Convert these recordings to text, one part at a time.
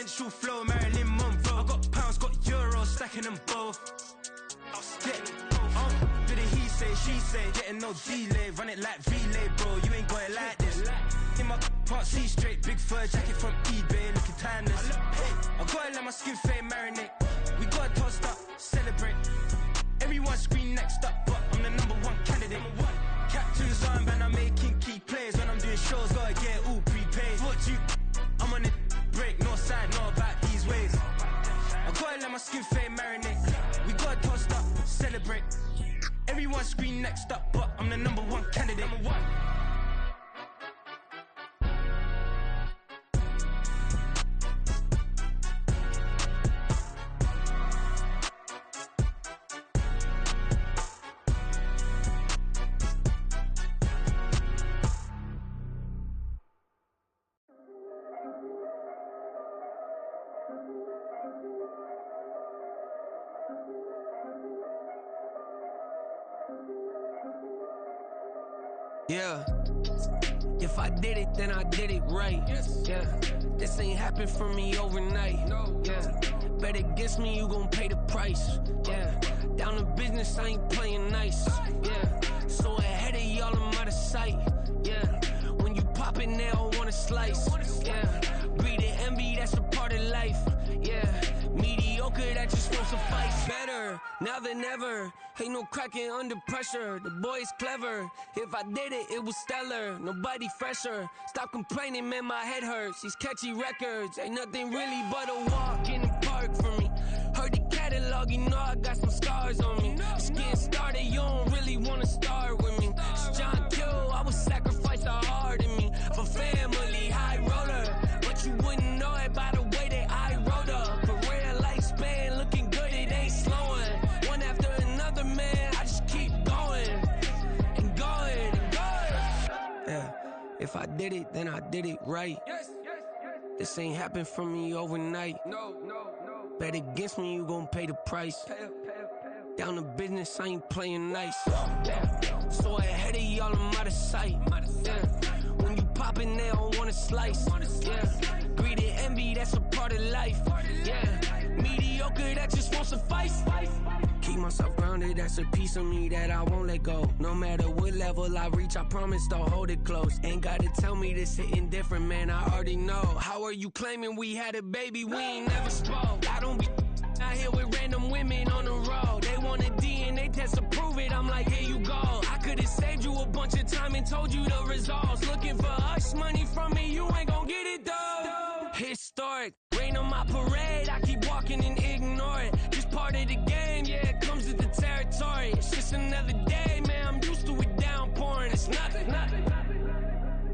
Presidential flow, Marilyn Monroe. I got pounds, got euros, stacking them both. Did it he say, she say, getting no delay. Run it like relay, bro, you ain't got it like this. In my can't see straight, big fur jacket from eBay, looking timeless. I gotta let my skin fade marinate. We gotta toast up, celebrate. Everyone scream next up, but I'm the #1 candidate. Captain's arm, and I'm making key plays. When I'm doing shows, gotta get all prepaid. What you, I'm on it, break, no side, know about these ways. I gotta let my skin fade marinate. We gotta toast up, celebrate. Everyone scream next up, but I'm the #1 candidate. Yeah, if I did it, then I did it right. Yeah, this ain't happened for me overnight. Yeah, bet against me, you gon' pay the price. Yeah, down to business, I ain't playing nice. Yeah, so ahead of y'all, I'm out of sight. Yeah, when you pop it, they don't wanna slice. Yeah, greed and envy, that's a part of life. Yeah, mediocre, that just won't suffice. Better now than ever. Ain't no cracking under pressure. The boy's clever. If I did it, it was stellar. Nobody fresher. Stop complaining, man, my head hurts. These catchy records ain't nothing really but a walk in the park for me. Heard the catalog, you know I got some scars on me. Just getting started, you don't really wanna start with me. It's John Kill, I would sacrifice the heart in me for family, high roller. But you wouldn't know it by the way that I wrote up. Career lifespan looking good, it ain't slowing. One after another, man, I just keep going and going and going. Yeah, if I did it, then I did it right. This ain't happened for me overnight. Bet against me, you gon' pay the price. Down to business, I ain't playing nice. Yeah. So ahead of y'all, I'm out of sight. Yeah. When you poppin', they don't wanna slice. Yeah. Greed and envy, that's a part of life. Yeah. Mediocre, that just won't suffice. Keep myself grounded, that's a piece of me that I won't let go. No matter what level I reach, I promise to hold it close. Ain't gotta tell me this hitting different, man, I already know. How are you claiming we had a baby, we ain't never spoke? I don't be out here with random women on the road. They want a DNA test to prove it, I'm like, here you go. I could've saved you a bunch of time and told you the results. Looking for hush money from me, you ain't gon' get it though. Historic, rain on my parade, I keep walking and ignore it. Just part of the game, yeah, it comes with the territory. It's just another day, man, I'm used to it downpouring. It's nothing.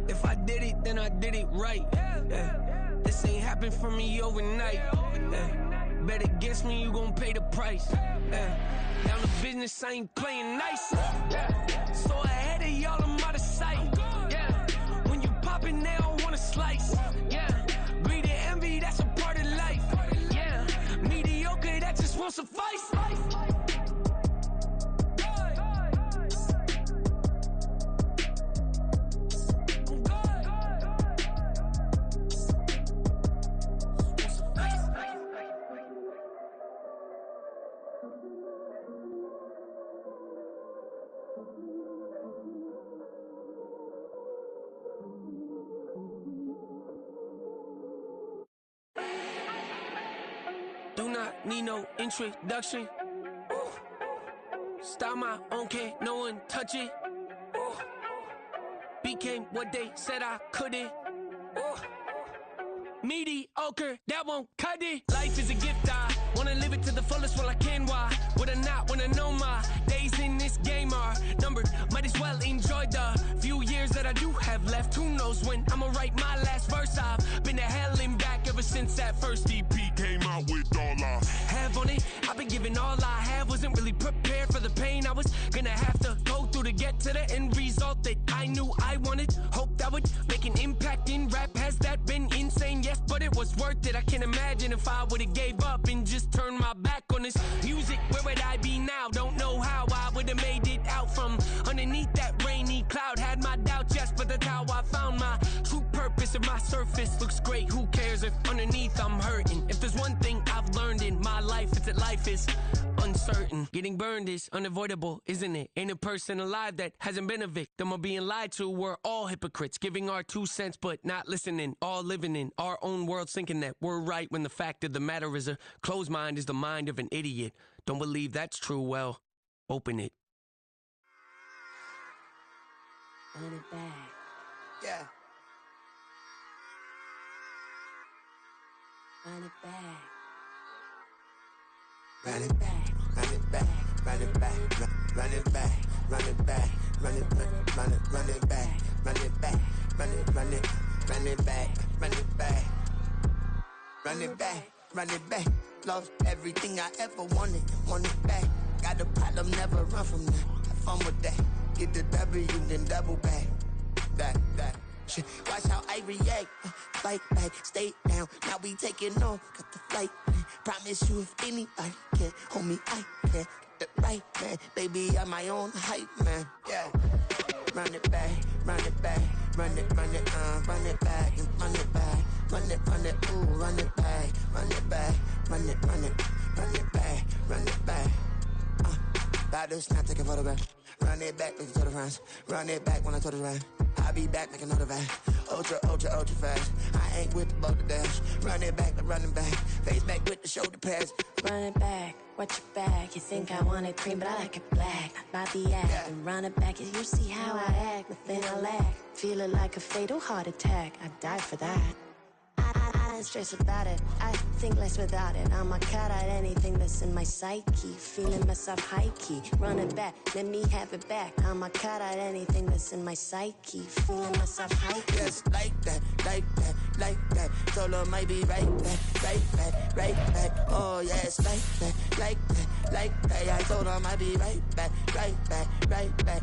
If I did it, then I did it right. Yeah. This ain't happened for me overnight. Yeah. Bet against me, you gon' pay the price. Yeah. Down to business, I ain't playing nice. Yeah. So ahead of y'all, I'm out of sight. Yeah. When you poppin', they don't wanna slice. Yeah. Greed and envy, that's a part of life. Yeah. Mediocre, that just won't suffice. Do not need no introduction. Ooh. Start my own, can't no one touch it. Ooh. Became what they said I couldn't. Ooh. Mediocre, that won't cut it. Life is a gift, I wanna live it to the fullest while I can. Why would I not wanna know my days in this game are numbered? Might as well enjoy the few years that I do have left. Who knows when I'ma write my last verse. I've been to hell and back ever since that first EP came out with all I have on it. I've been giving all I have, wasn't really prepared for the pain I was gonna have to go through to get to the end result that I knew I wanted. Hoped that would make an impact in rap. Has that been insane? Yes, but it was worth it. I can't imagine if I would've gave up and just turned my back on this music. Where would I be now? Don't know how I would've made it out from underneath that rainy cloud. Had my doubts, yes, but that's how I found my true purpose. If my surface looks great, who cares if underneath I'm hurt? Getting burned is unavoidable, isn't it? Ain't a person alive that hasn't been a victim of being lied to. We're all hypocrites, giving our 2 cents but not listening. All living in our own world, thinking that we're right when the fact of the matter is a closed mind is the mind of an idiot. Don't believe that's true? Well, open it. Run it back. Yeah. Run it back. Run it back, run it back, run it back, run it back, run it back, run it back, run it back, run it back, run it back, run it back, run it back, run it back. Lost everything I ever wanted it back. Got a problem, never run from that. Have fun with that. Get the W, then double back. That. Shit. Watch how I react. Fight back, stay down. Now we taking off. Got the flight. Promise you if anybody can hold me, I can get the right man. Baby, I'm my own hype man. Yeah. Run it back, run it back, run it back, run it back, run it back, ooh, run it back, run it back, run it back, run it back. About to snap, take a photograph. Run it back, listen to the friends. Run it back when I told it right. I'll be back, make another back. Ultra fast. I ain't with the boat to dash. Run it back, running back. Face back with the shoulder pads. Run it back, watch your back. You think I want it cream, but I like it black. About the act, yeah. And run it back. You see how I act, nothing I lack. Feel it like a fatal heart attack. I'd die for that. I ain't stressed about it. I think less without it. I'ma cut out anything that's in my psyche. Feeling myself high key. Run it back, let me have it back. I'ma cut out anything that's in my psyche. Feeling myself high key. Yes, like that, like that, like that. Solo might be right back, right back, right back. Oh yes, like that, like that, like that. I told him I'd be right back, right back, right back.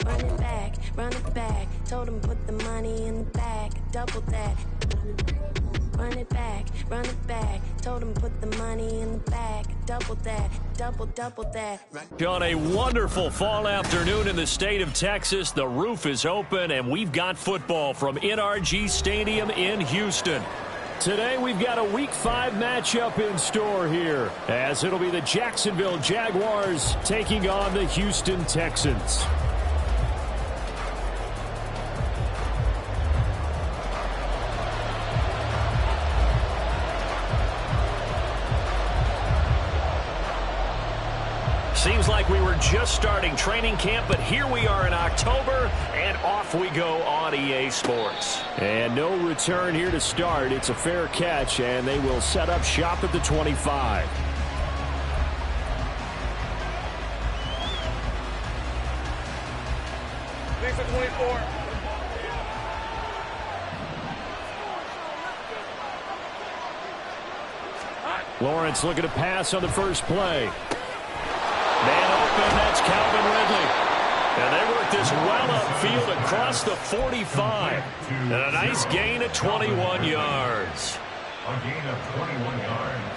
Run it back, run it back. Told him put the money in the bag. Double that. Run it back, run it back. Told him put the money in the bag. Double that, double that. On a wonderful fall afternoon in the state of Texas, the roof is open and we've got football from NRG Stadium in Houston. Today we've got a Week 5 matchup in store here, as it'll be the Jacksonville Jaguars taking on the Houston Texans. Seems like we were just starting training camp, but here we are in October, and off we go on EA Sports. And no return here to start. It's a fair catch, and they will set up shop at the 25. Thanks for 24. Lawrence looking to pass on the first play. Man open, that's Calvin Ridley. And they work this well upfield across the 45. And a nice gain of 21 yards. A gain of 21 yards.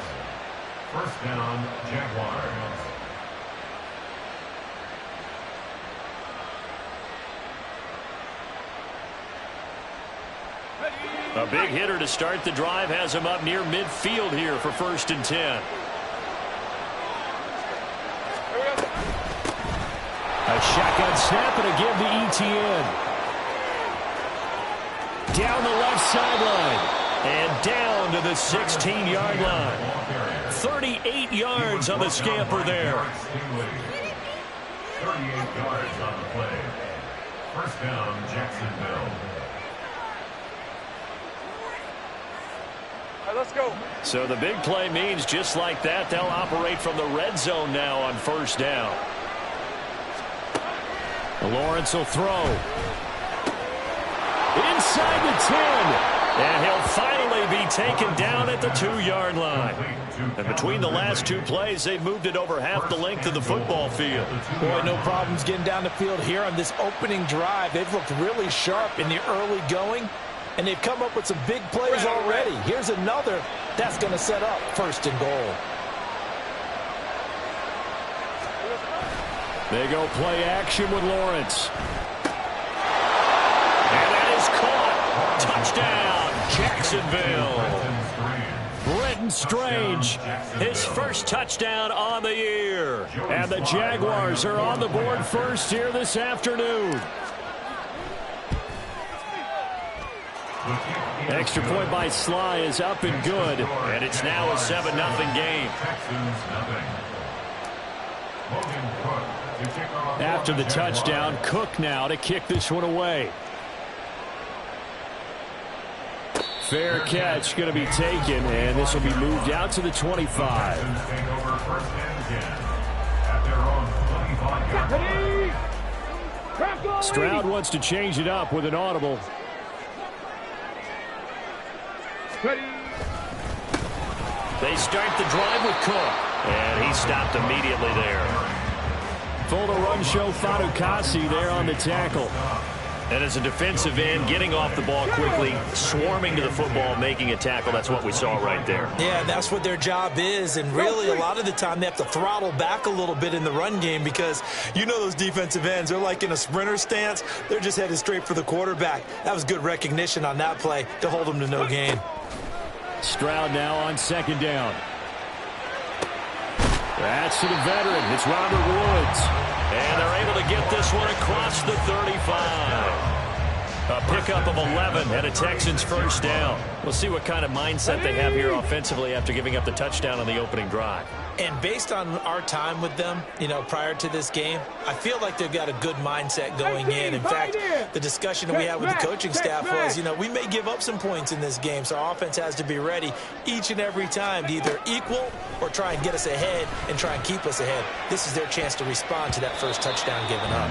First down, Jaguars. A big hitter to start the drive has him up near midfield here for 1st and 10. A shotgun snap and a give to ETN. Down the left sideline. And down to the 16-yard line. 38 yards on the scamper there. 38 yards on the play. First down, Jacksonville. All right, let's go. So the big play means just like that, they'll operate from the red zone now on 1st down. Lawrence will throw. Inside the 10. And he'll finally be taken down at the 2-yard line. And between the last 2 plays, they've moved it over half the length of the football field. Boy, no problems getting down the field here on this opening drive. They've looked really sharp in the early going, and they've come up with some big plays already. Here's another that's going to set up 1st and goal. They go play action with Lawrence. And that is caught. Touchdown, Jacksonville. Brenton Brenton Strange, his first touchdown on the year. And the Jaguars are on the board first here this afternoon. Extra point by Sly is up and good, and it's now a 7-0 game. After the touchdown, Cook now to kick this one away. Fair catch going to be taken, and this will be moved out to the 25. Stroud wants to change it up with an audible. They start the drive with Cook, and he stopped immediately there. Full to run show Fadukasi there on the tackle. And as a defensive end, getting off the ball quickly, swarming to the football, making a tackle, that's what we saw right there. Yeah, that's what their job is, and really a lot of the time they have to throttle back a little bit in the run game because you know those defensive ends, they're like in a sprinter stance. They're just headed straight for the quarterback. That was good recognition on that play to hold them to no gain. Stroud now on second down. That's to the veteran. It's Robert Woods. And they're able to get this one across the 35. A pickup of 11 and a Texans first down. We'll see what kind of mindset they have here offensively after giving up the touchdown on the opening drive. And based on our time with them, you know, prior to this game, I feel like they've got a good mindset going in. In fact, the discussion that we had with the coaching staff was, you know, we may give up some points in this game, so our offense has to be ready each and every time to either equal or try and get us ahead and try and keep us ahead. This is their chance to respond to that first touchdown given up.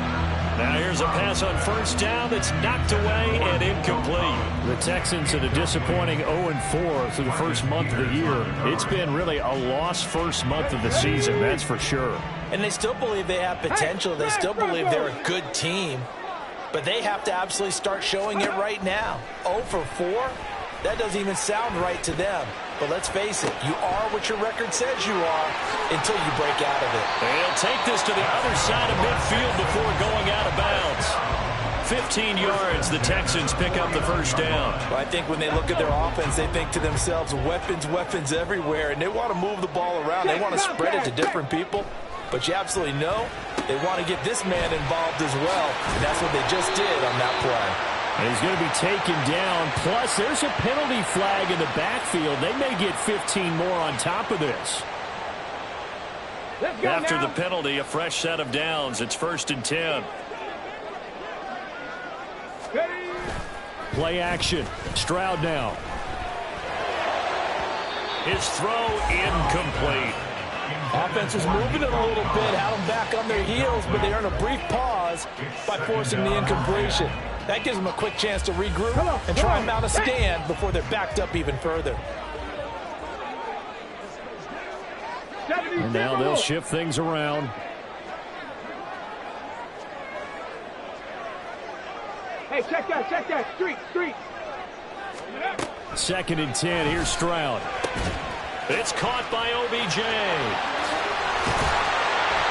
Now here's a pass on first down that's knocked away and incomplete. The Texans at a disappointing 0-4 through the first month of the year. It's been really a lost first month of the season, that's for sure. And they still believe they have potential. They still believe they're a good team. But they have to absolutely start showing it right now. 0 for 4? That doesn't even sound right to them. But let's face it, you are what your record says you are until you break out of it. They'll take this to the other side of midfield before going out of bounds. 15 yards, the Texans pick up the first down. Well, I think when they look at their offense, they think to themselves, weapons, weapons everywhere, and they want to move the ball around. They want to spread it to different people. But you absolutely know they want to get this man involved as well, and that's what they just did on that play. And he's going to be taken down. Plus, there's a penalty flag in the backfield. They may get 15 more on top of this. After the penalty, a fresh set of downs. It's 1st and 10. Play action. Stroud now. His throw incomplete. Offense is moving it a little bit, had them back on their heels, but they earn a brief pause by forcing the incompletion. That gives them a quick chance to regroup and try and mount a stand before they're backed up even further. And now they'll shift things around. Hey, check that. Street. 2nd and 10. Here's Stroud. It's caught by OBJ.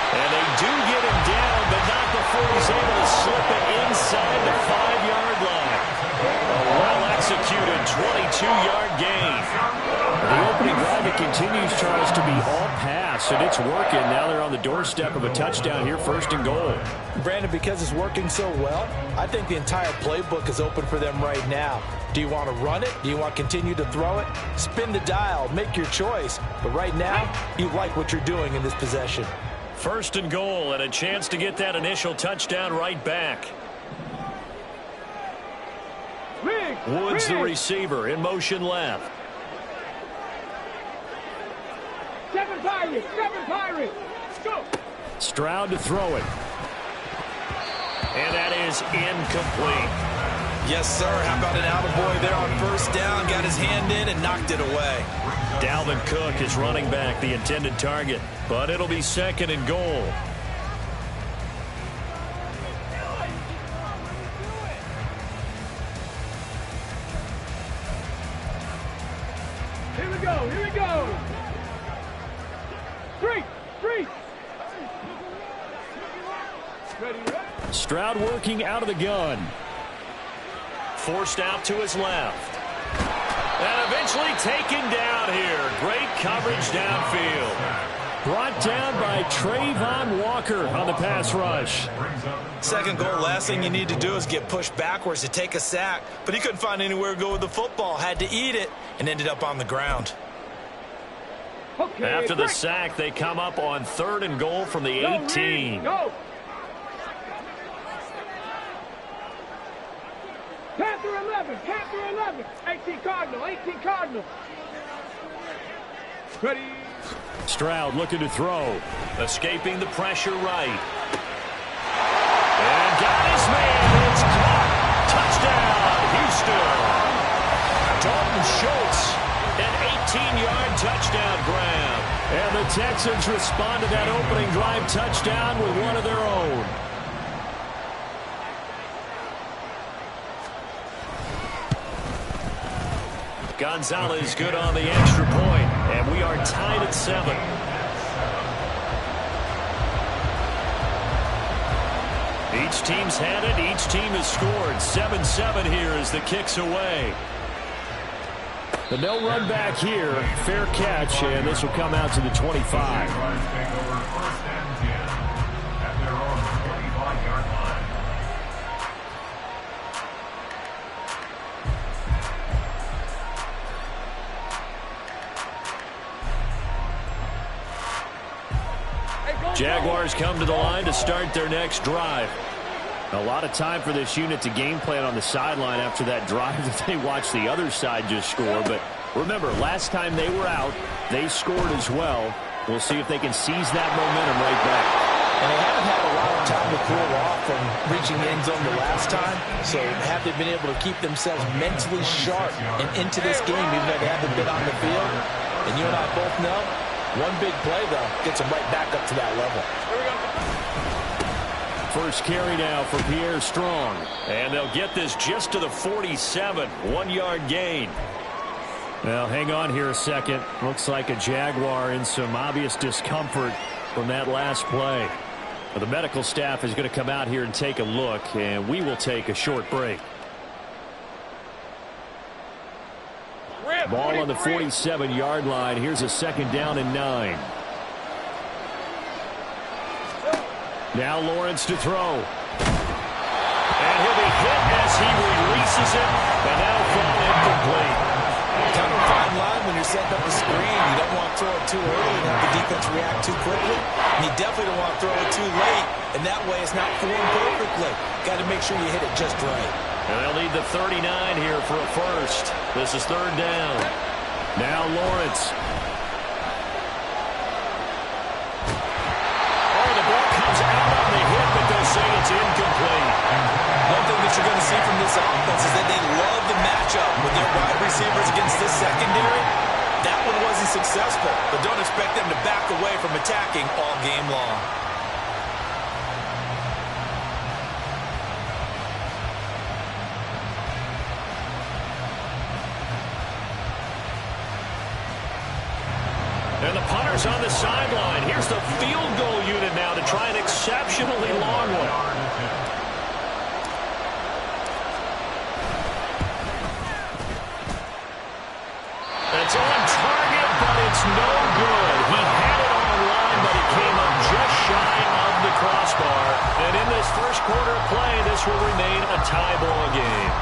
And they do get him down, but not before he's able to slip it inside the 5-yard line. A well-executed 22-yard gain. The opening drive, it continues, Charles, to be all pass, and it's working. Now they're on the doorstep of a touchdown here, 1st and goal. Brandon, because it's working so well, I think the entire playbook is open for them right now. Do you want to run it? Do you want to continue to throw it? Spin the dial. Make your choice. But right now, you like what you're doing in this possession. 1st and goal, and a chance to get that initial touchdown right back. Woods, the receiver, in motion left. 7 Pirates. Go. Stroud to throw it. And that is incomplete. Yes, sir. How about an attaboy there on 1st down? Got his hand in and knocked it away. Dalvin Cook is running back, the intended target. But it'll be 2nd and goal. Here we go. Street. Ready. Stroud working out of the gun. Forced out to his left. And eventually taken down here. Great coverage downfield. Brought down by Trayvon Walker on the pass rush. Second goal, last thing you need to do is get pushed backwards to take a sack. But he couldn't find anywhere to go with the football. Had to eat it and ended up on the ground. Okay, after the sack, they come up on 3rd and goal from the 18. Go. Panther 11, Panther 11. 18 Cardinal, 18 Cardinal. Ready. Stroud looking to throw. Escaping the pressure right. And got his man. It's caught. Touchdown, Houston. Dalton Schultz. An 18-yard touchdown grab. And the Texans respond to that opening drive touchdown with one of their own. Gonzalez good on the extra point, and we are tied at 7. Each team's had it. Each team has scored. 7-7 here as the kick's away. The no run back here. Fair catch, and this will come out to the 25. Jaguars come to the line to start their next drive. A lot of time for this unit to game plan on the sideline after that drive that they watched the other side just score. But remember, last time they were out, they scored as well. We'll see if they can seize that momentum right back. And they haven't had a lot of time to cool off from reaching the end zone the last time. So have they been able to keep themselves mentally sharp and into this game, even though they haven't been on the field? And you and I both know, one big play, though, gets them right back up to that level. First carry now for Pierre Strong. And they'll get this just to the 47. 1-yard gain. Well, hang on here a second. Looks like a Jaguar in some obvious discomfort from that last play. Well, the medical staff is going to come out here and take a look, and we will take a short break. Ball on the 47-yard line. Here's a 2nd down and 9. Now Lawrence to throw. And he'll be hit as he releases it. And now fall incomplete. Kind of a fine line when you're setting up a screen. You don't want to throw it too early and have the defense react too quickly. And you definitely don't want to throw it too late. And that way it's not formed perfectly. Got to make sure you hit it just right. And they'll need the 39 here for a first. This is 3rd down. Now Lawrence. Out on the hit, but they'll say it's incomplete. One thing that you're going to see from this offense is that they love the matchup with their wide receivers against this secondary. That one wasn't successful, but don't expect them to back away from attacking all game long. And the punter's on the sideline. Here's the field goal unit now to try an exceptionally long one. It's on target, but it's no good. He had it on line, but it came up just shy of the crossbar. And in this first quarter of play, this will remain a tie ball game.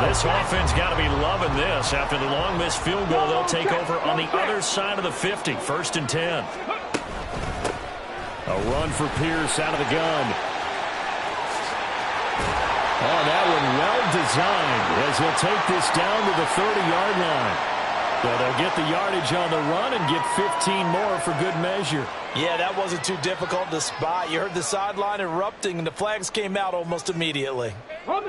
This offense got to be loving this. After the long missed field goal, they'll take over on the other side of the 50. 1st and 10. A run for Pierce out of the gun. Oh, that one well designed as he'll take this down to the 30-yard line. So they'll get the yardage on the run and get 15 more for good measure. Yeah, that wasn't too difficult to spot. You heard the sideline erupting, and the flags came out almost immediately.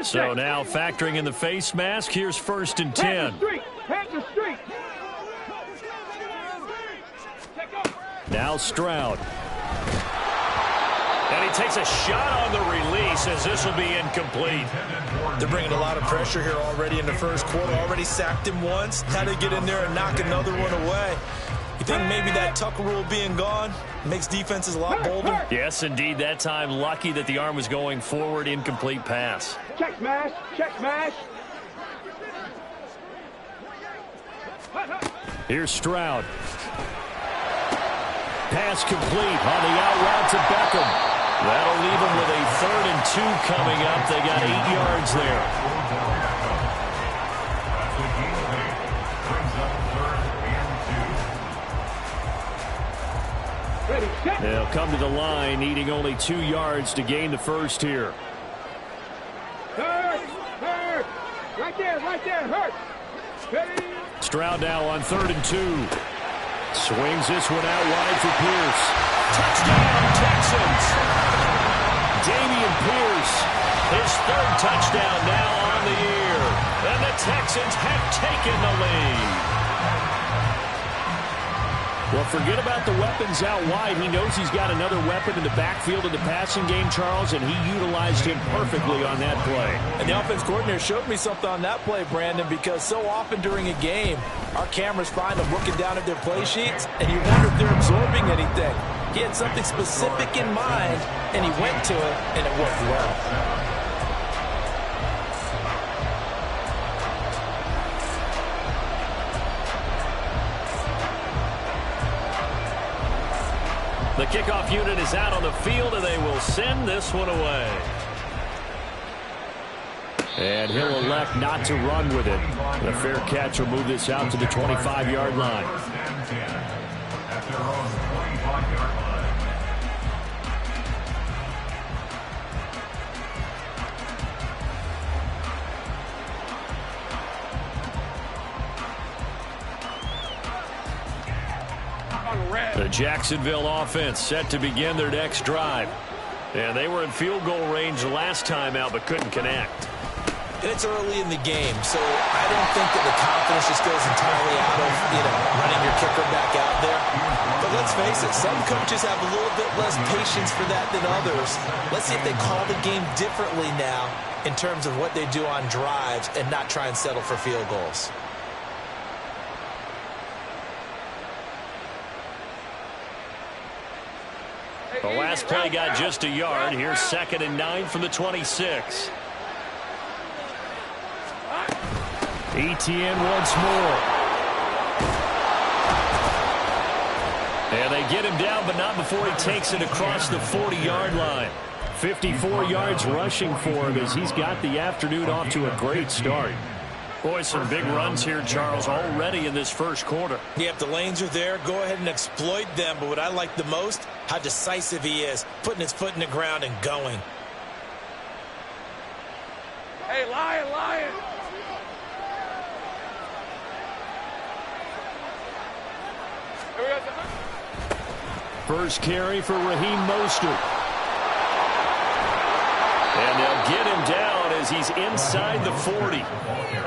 So now factoring in the face mask, here's 1st and 10. Now Stroud. And he takes a shot on the release as this will be incomplete. They're bringing a lot of pressure here already in the first quarter. Already sacked him once. Had to get in there and knock another one away. You think maybe that Tucker rule being gone makes defenses a lot bolder? Yes, indeed. That time, lucky that the arm was going forward. Incomplete pass. Check smash. Check smash. Here's Stroud. Pass complete on the out route to Beckham. That'll leave them with a 3rd and 2 coming up. They got 8 yards there. They'll come to the line, needing only 2 yards to gain the first here. Hurt! Right there, hurt! Stroud now on 3rd and 2. Swings this one out wide for Pierce. Touchdown, Texans! Dameon Pierce, his 3rd touchdown now on the year. And the Texans have taken the lead. Well, forget about the weapons out wide. He knows he's got another weapon in the backfield of the passing game, Charles, and he utilized him perfectly on that play. And the offense coordinator showed me something on that play, Brandon, because so often during a game, our cameras find them looking down at their play sheets, and you wonder if they're absorbing anything. He had something specific in mind, and he went to it, and it worked well. The kickoff unit is out on the field, and they will send this one away. And he'll elect not to run with it. The fair catch will move this out to the 25-yard line. At their own 25-yard line. The Jacksonville offense set to begin their next drive. And they were in field goal range last time out, but couldn't connect. And it's early in the game, so I don't think that the confidence just goes entirely out of, running your kicker back out there. But let's face it, some coaches have a little bit less patience for that than others. Let's see if they call the game differently now in terms of what they do on drives and not try and settle for field goals. The last play got just a yard. Here's 2nd and 9 from the 26. Etienne once more. And they get him down, but not before he takes it across the 40-yard line. 54 yards rushing for him as he's got the afternoon off to a great start. Boy, some big runs here, Charles, already in this first quarter. Yeah, if the lanes are there, go ahead and exploit them. But what I like the most, how decisive he is, putting his foot in the ground and going. Hey, Lion! First carry for Raheem Mostert. And they'll get him down as he's inside the 40.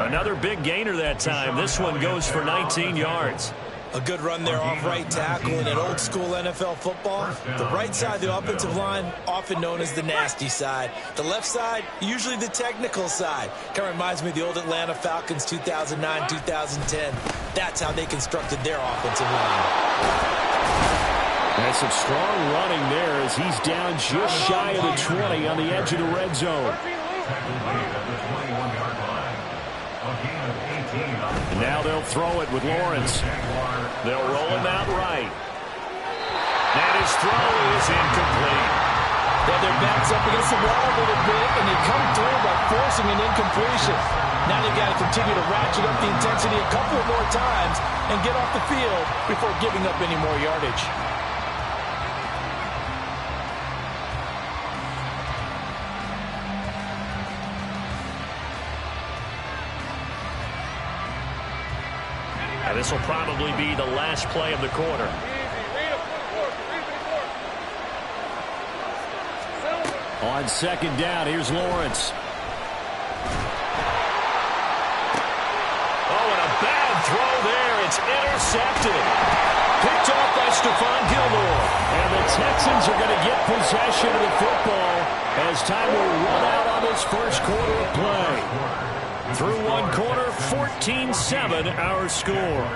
Another big gainer that time. This one goes for 19 yards. A good run there off right tackle in an old school NFL football. The right side of the offensive line, often known as the nasty side. The left side, usually the technical side. Kind of reminds me of the old Atlanta Falcons 2009, 2010. That's how they constructed their offensive line. And some strong running there as he's down just shy of the 20 on the edge of the red zone. And now they'll throw it with Lawrence. They'll roll him out right. And his throw is incomplete. Their backs up against the wall a little bit, and they come through by forcing an incompletion. Now they've got to continue to ratchet up the intensity a couple of more times and get off the field before giving up any more yardage. And this will probably be the last play of the quarter. On 2nd down, here's Lawrence. Oh, and a bad throw there. It's intercepted. Picked off by Stephon Gilmore. And the Texans are going to get possession of the football as time will run out on this first quarter of play. Through one quarter, 14-7 our score.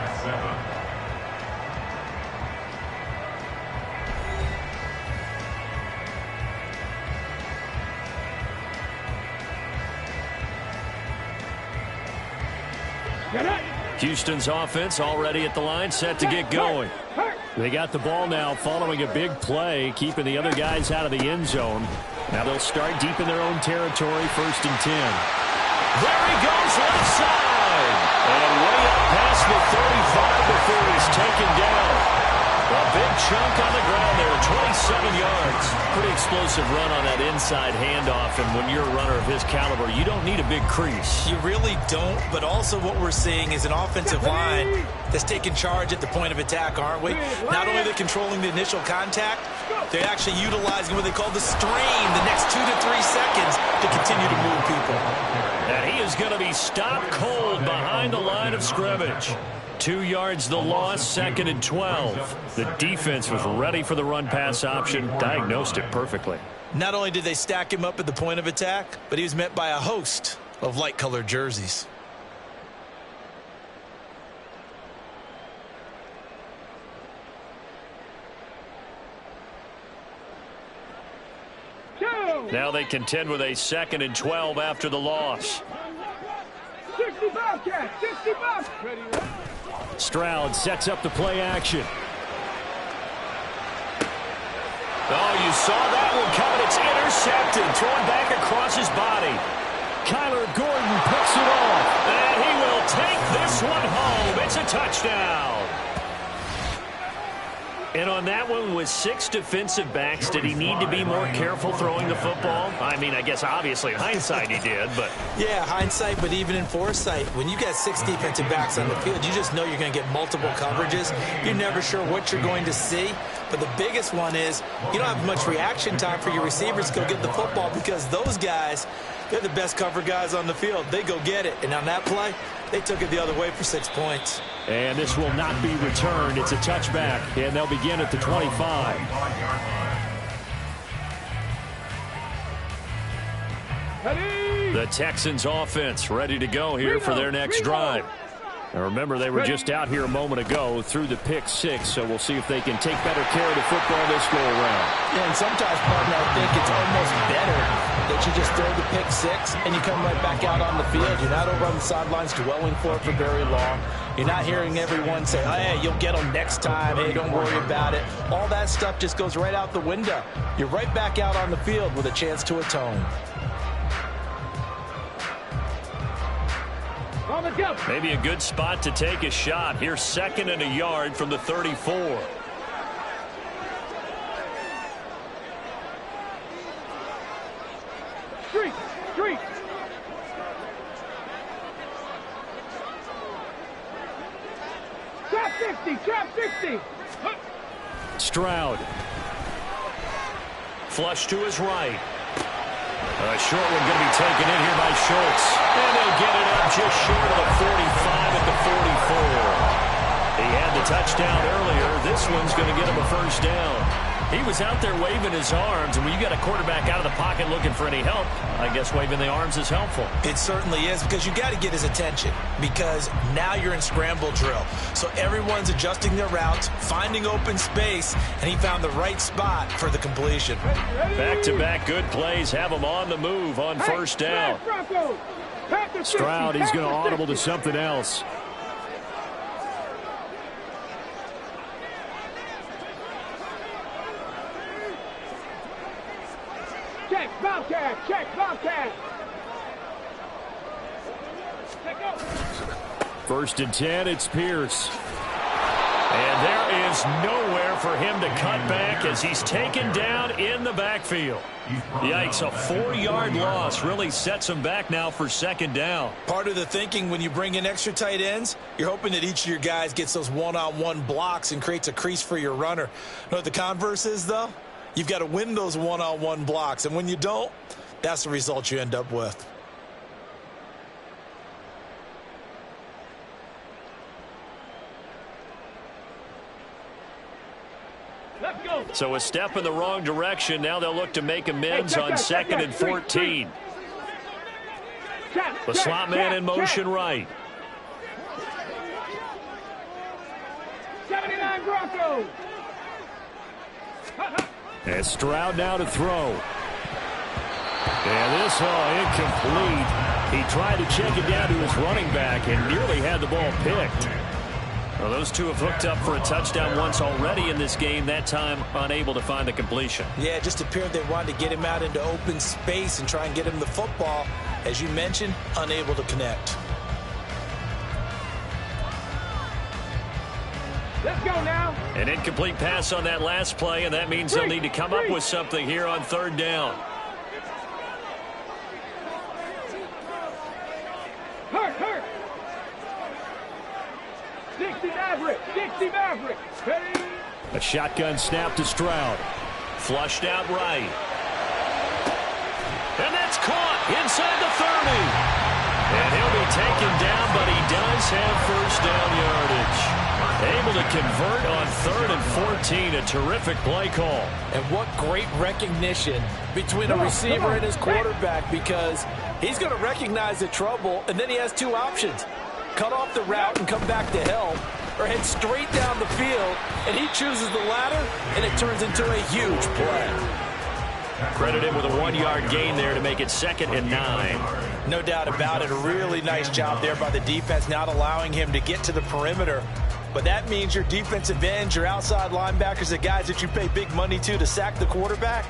Get it! Houston's offense already at the line, set to get going. They got the ball now following a big play, keeping the other guys out of the end zone. Now they'll start deep in their own territory, 1st and 10. There he goes, left side. And way up past the 35 before he's taken down. A big chunk on the ground there, 27 yards. Pretty explosive run on that inside handoff, and when you're a runner of his caliber, you don't need a big crease. You really don't, but also what we're seeing is an offensive line that's taking charge at the point of attack, aren't we? Not only are they controlling the initial contact, they're actually utilizing what they call the stream, the next 2 to 3 seconds to continue to move people. And he is going to be stopped cold behind the line of scrimmage. 2 yards the loss, 2nd and 12. The defense was ready for the run-pass option, diagnosed it perfectly. Not only did they stack him up at the point of attack, but he was met by a host of light-colored jerseys. Now they contend with a 2nd and 12 after the loss. 60 Bobcat, 60 Bobcat. Stroud sets up the play action. Oh, you saw that one coming. It's intercepted, thrown back across his body. Kyler Gordon picks it off, and he will take this one home. It's a touchdown. And on that one, with 6 defensive backs, did he need to be more careful throwing the football? I mean, I guess obviously in hindsight he did, but... Yeah, hindsight, but even in foresight, when you got 6 defensive backs on the field, you just know you're going to get multiple coverages. You're never sure what you're going to see. But the biggest one is you don't have much reaction time for your receivers to go get the football because those guys, they're the best cover guys on the field. They go get it. And on that play, they took it the other way for 6 points. And this will not be returned. It's a touchback, and they'll begin at the 25. The Texans offense ready to go here for their next drive. Now remember, they were just out here a moment ago through the pick 6, so we'll see if they can take better care of the football this go around. Yeah, and sometimes, partner, I think it's almost better that you just throw the pick 6 and you come right back out on the field. You're not over on the sidelines dwelling for it for very long. You're not hearing everyone say, oh, hey, you'll get them next time. Hey, don't worry about it. All that stuff just goes right out the window. You're right back out on the field with a chance to atone. Maybe a good spot to take a shot. Here's 2nd and a yard from the 34. Street. Trap 60. Stroud. Flush to his right. A short one going to be taken in here by Schultz. And they'll get it up just short of the 45 at the 44. He had the touchdown earlier. This one's going to get him a first down. He was out there waving his arms, and when you got a quarterback out of the pocket looking for any help, I guess waving the arms is helpful. It certainly is, because you got to get his attention, because now you're in scramble drill. So everyone's adjusting their routes, finding open space, and he found the right spot for the completion. Back-to-back good plays have him on the move on first down. Stroud, he's going to audible to something else. Check Bobcat. 1st and 10, it's Pierce. And there is nowhere for him to cut back as he's taken down in the backfield. Yikes, a 4-yard loss really sets him back now for 2nd down. Part of the thinking when you bring in extra tight ends, you're hoping that each of your guys gets those one-on-one blocks and creates a crease for your runner. You know what the converse is, though? You've got to win those one-on-one blocks, and when you don't, that's the result you end up with. Let's go. So a step in the wrong direction. Now they'll look to make amends on 2nd and 14. The slot man in motion right. 79 Broncos. And Stroud now to throw. And this incomplete. He tried to check it down to his running back and nearly had the ball picked. Well, those two have hooked up for a touchdown once already in this game, that time unable to find the completion. Yeah, it just appeared they wanted to get him out into open space and try and get him the football. As you mentioned, unable to connect. Let's go now. An incomplete pass on that last play, and that means they'll need to come up with something here on third down. Hurt. 60 Maverick. Hey. A shotgun snap to Stroud. Flushed out right. And that's caught inside the 30. And he'll be taken down, but he does have first down yardage. Able to convert on 3rd and 14. A terrific play call. And what great recognition between a receiver and his quarterback, because he's going to recognize the trouble, and then he has two options. Cut off the route and come back to help, or head straight down the field, and he chooses the latter, and it turns into a huge play. Credit him with a 1-yard gain there to make it 2nd and 9. No doubt about it. A really nice job there by the defense, not allowing him to get to the perimeter. But that means your defensive ends, your outside linebackers, the guys that you pay big money to sack the quarterback,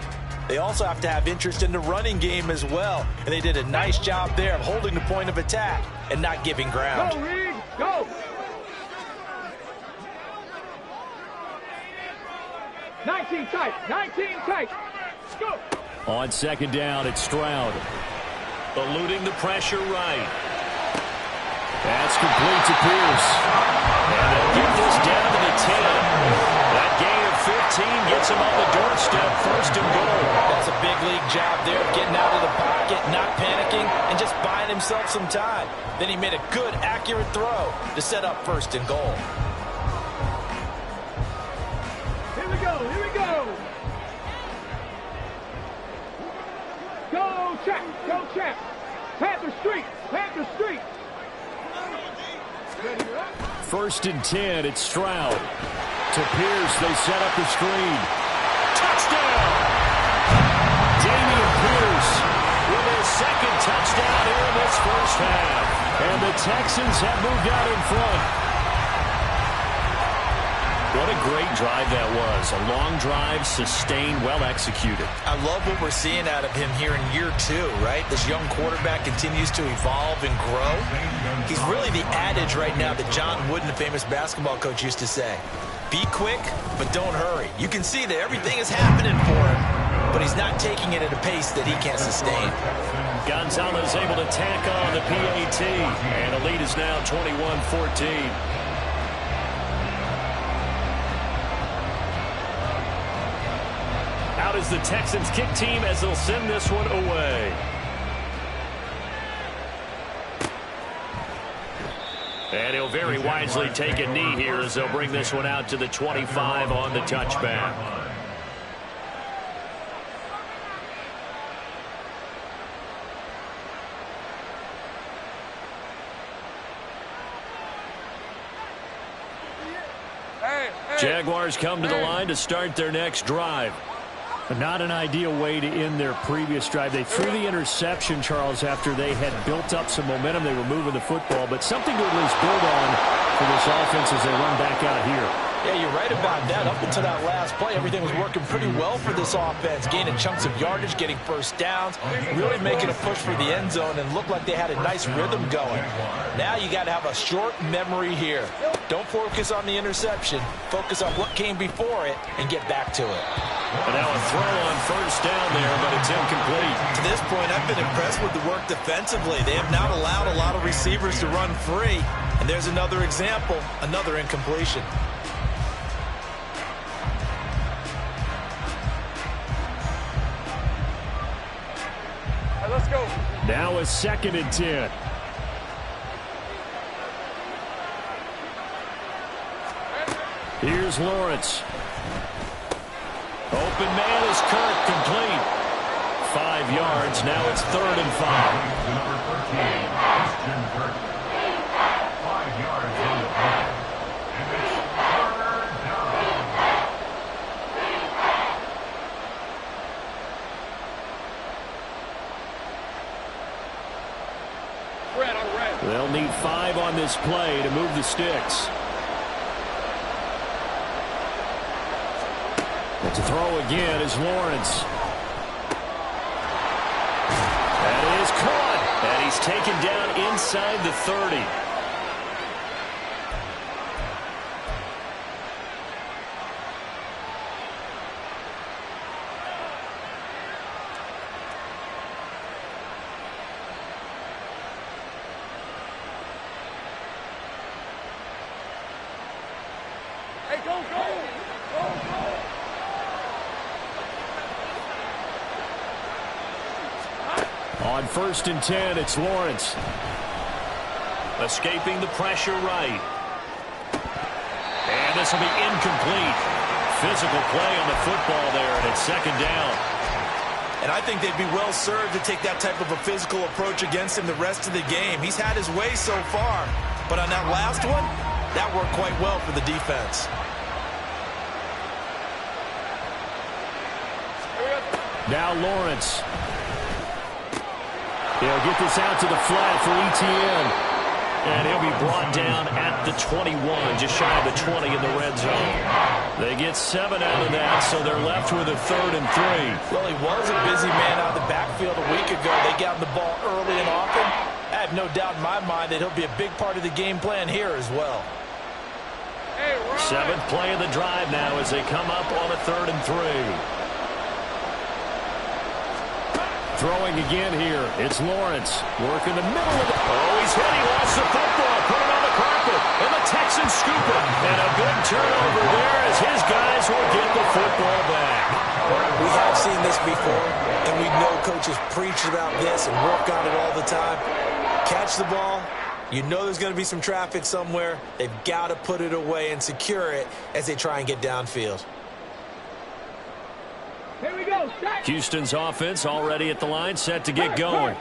they also have to have interest in the running game as well. And they did a nice job there of holding the point of attack and not giving ground. Go, Reed, go. 19 tight. Go. On 2nd down, it's Stroud. Eluding the pressure right. That's complete to Pierce. And they'll get this down to the 10. That gain of 15 gets him on the doorstep, 1st and goal. That's a big league job there of getting out of the pocket, not panicking, and just buying himself some time. Then he made a good, accurate throw to set up 1st and goal. Here we go. Go, Chap. Panther Street. 1st and 10, it's Stroud. To Pierce, they set up the screen. Touchdown! Damian Pierce with his 2nd touchdown here in this first half. And the Texans have moved out in front. What a great drive that was. A long drive, sustained, well executed. I love what we're seeing out of him here in year 2, right? This young quarterback continues to evolve and grow. He's really the adage right now that John Wooden, the famous basketball coach, used to say. Be quick, but don't hurry. You can see that everything is happening for him, but he's not taking it at a pace that he can't sustain. Gonzalez able to tack on the PAT, and the lead is now 21-14. Out is the Texans kick team as they'll send this one away. And he'll very wisely take a knee here as they'll bring this one out to the 25 on the touchback. Jaguars come to the line to start their next drive. Not an ideal way to end their previous drive. They threw the interception, Charles, after they had built up some momentum. They were moving the football, but something to at least build on for this offense as they run back out here. Yeah, you're right about that. Up until that last play, everything was working pretty well for this offense. Gaining chunks of yardage, getting first downs, really making a push for the end zone, and looked like they had a nice rhythm going. Now you got to have a short memory here. Don't focus on the interception. Focus on what came before it and get back to it. And now a throw on first down there, but it's incomplete. To this point, I've been impressed with the work defensively. They have not allowed a lot of receivers to run free. And there's another example, another incompletion. Let's go. Now a 2nd and 10. Here's Lawrence. Open man is Kirk, complete. 5 yards, now it's 3rd and 5. Number 13, Christian Kirk. 5 yards on the play. And it's 3rd down. 5 on this play to move the sticks. To throw again is Lawrence. That is caught. And he's taken down inside the 30. Hey, go, go! Go, go! On 1st and 10, it's Lawrence. Escaping the pressure right. And this will be incomplete. Physical play on the football there, and it's 2nd down. And I think they'd be well served to take that type of a physical approach against him the rest of the game. He's had his way so far, but on that last one, that worked quite well for the defense. Now Lawrence. He'll get this out to the flat for Etienne. And he'll be brought down at the 21, just shy of the 20 in the red zone. They get 7 out of that, so they're left with a 3rd and 3. Well, he was a busy man out of the backfield a week ago. They got him the ball early and often. I have no doubt in my mind that he'll be a big part of the game plan here as well. 7th play of the drive now as they come up on a 3rd and 3. Throwing again here. It's Lawrence. Work in the middle of the... Oh, he's hit. He lost the football. Put it on the carpet. And the Texans scoop it. And a big turnover there as his guys will get the football back. We have seen this before, and we know coaches preach about this and work on it all the time. Catch the ball. You know there's going to be some traffic somewhere. They've got to put it away and secure it as they try and get downfield. Here we go. Houston's offense already at the line, set to get going.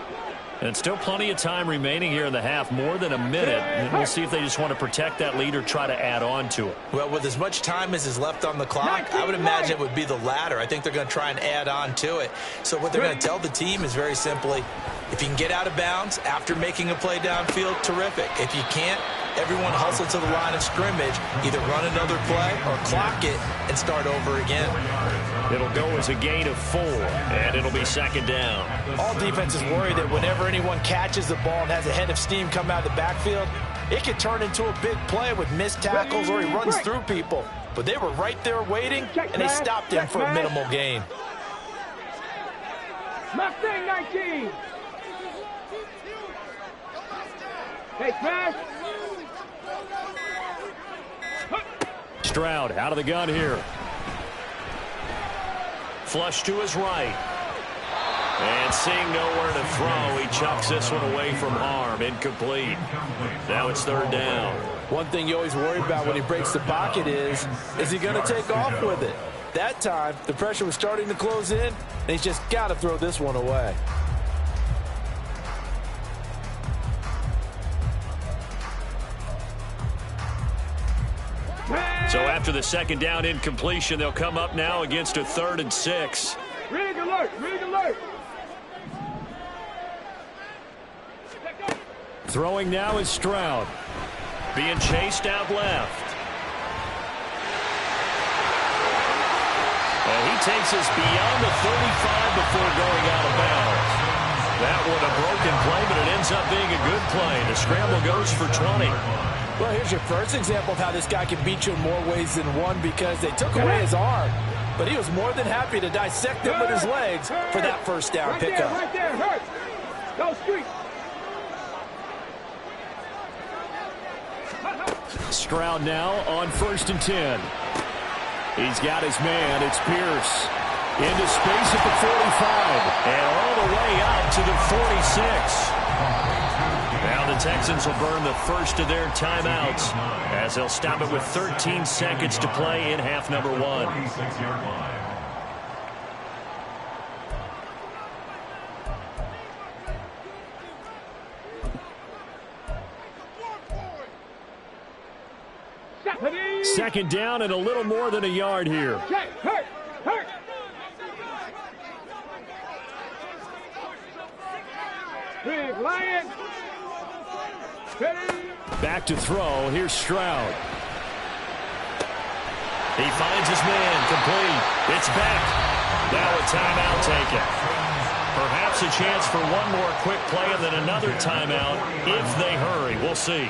And still plenty of time remaining here in the half, more than a minute. And we'll see if they just want to protect that lead or try to add on to it. Well, with as much time as is left on the clock, I would imagine it would be the latter. I think they're going to try and add on to it. So what they're going to tell the team is very simply, if you can get out of bounds after making a play downfield, terrific. If you can't, everyone hustle to the line of scrimmage, either run another play or clock it and start over again. It'll go as a gain of 4, and it'll be 2nd down. All defenses worry that whenever anyone catches the ball and has a head of steam come out of the backfield, it could turn into a big play with missed tackles or he runs through people. But they were right there waiting, and they stopped him for a minimal gain. Mustang 19. Hey, smash. Stroud out of the gun here. Flush to his right. And seeing nowhere to throw, he chucks this one away from harm. Incomplete. Now it's 3rd down. One thing you always worry about when he breaks the pocket is he going to take off with it? That time, the pressure was starting to close in, and he's just got to throw this one away. So after the 2nd down incompletion, they'll come up now against a 3rd and 6. Rig alert, rig alert. Throwing now is Stroud. Being chased out left. And he takes us beyond the 35 before going out of bounds. That one a broken play, but it ends up being a good play. The scramble goes for 20. Well, here's your first example of how this guy can beat you in more ways than one, because they took away his arm, but he was more than happy to dissect him with his legs for that 1st down pickup. Right there, hurt. Go street. Stroud now on 1st and 10. He's got his man. It's Pierce. Into space at the 45. And all the way out to the 46. Now the Texans will burn the first of their timeouts as they'll stop it with 13 seconds to play in half number 1. Second down and a little more than a yard here. Check, hurt, hurt. Big Lion. Back to throw. Here's Stroud. He finds his man. Complete. It's back. Now a timeout taken. Perhaps a chance for one more quick play and then another timeout if they hurry. We'll see.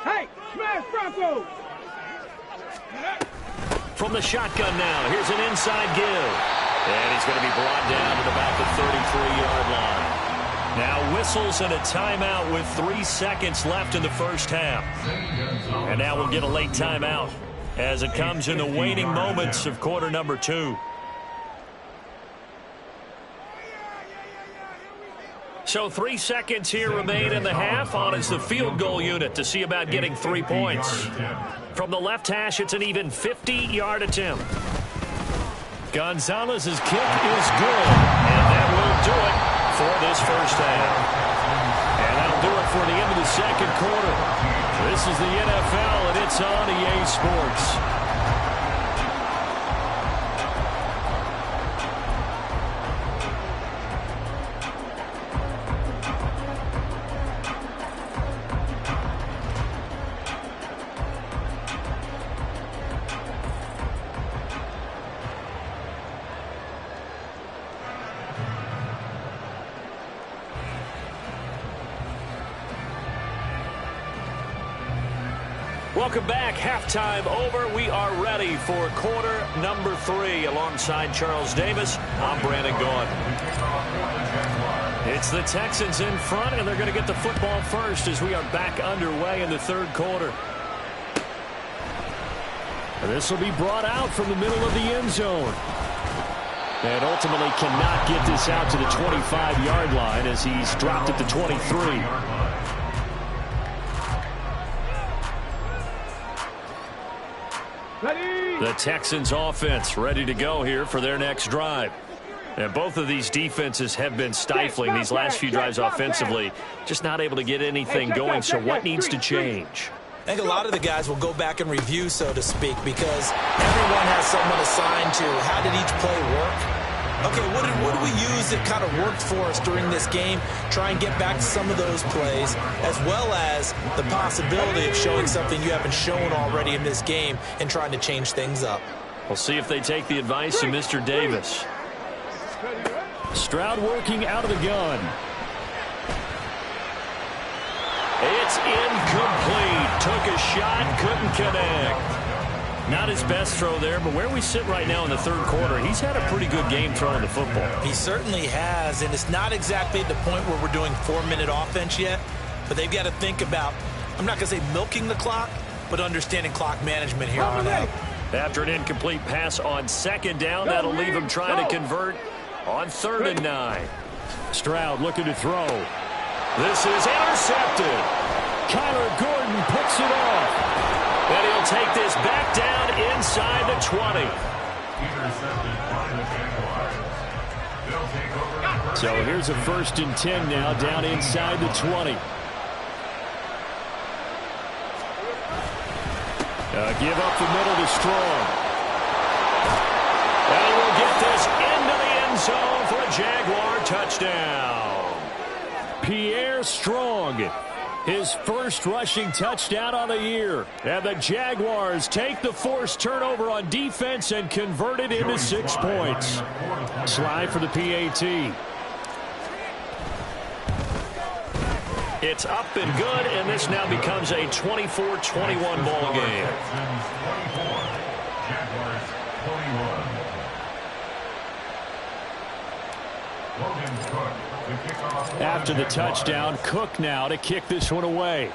Hey, smash Bronco! From the shotgun now, here's an inside give. And he's going to be brought down to about the 33-yard line. Now whistles and a timeout with 3 seconds left in the first half. And now we'll get a late timeout as it comes in the waning moments of quarter number 2. So 3 seconds here remain in the half. On is the field goal unit to see about getting 3 points. From the left hash, it's an even 50-yard attempt. Gonzalez's kick is good, and that will do it for this first half. And that'll do it for the end of the second quarter. This is the NFL, and it's on EA Sports. Welcome back. Halftime over. We are ready for quarter number 3. Alongside Charles Davis, I'm Brandon Gordon. It's the Texans in front, and they're going to get the football first as we are back underway in the third quarter. This will be brought out from the middle of the end zone. And ultimately cannot get this out to the 25-yard line as he's dropped at the 23. The Texans offense ready to go here for their next drive. And both of these defenses have been stifling these last few drives offensively. Just not able to get anything going, so what needs to change? I think a lot of the guys will go back and review, so to speak, because everyone has someone assigned to how did each play work. Okay, what did we use that kind of worked for us during this game? Try and get back to some of those plays, as well as the possibility of showing something you haven't shown already in this game and trying to change things up. We'll see if they take the advice of Mr. Davis. Stroud working out of the gun. It's incomplete. Took a shot, couldn't connect. Not his best throw there, but where we sit right now in the third quarter, he's had a pretty good game throwing the football. He certainly has, and it's not exactly at the point where we're doing 4-minute offense yet, but they've got to think about, I'm not going to say milking the clock, but understanding clock management here on out. After an incomplete pass on second down, that'll leave him trying to convert on 3rd and 9. Stroud looking to throw. This is intercepted. Kyler Gordon picks it off. And he'll take this back down inside the 20. So here's a 1st and 10 now down inside the 20. Give up the middle to Strong. And he will get this into the end zone for a Jaguar touchdown. Pierre Strong. His first rushing touchdown on the year. And the Jaguars take the forced turnover on defense and convert it into 6 points. Slide for the PAT. It's up and good, and this now becomes a 24-21 ball game. After the touchdown, Cook now to kick this one away.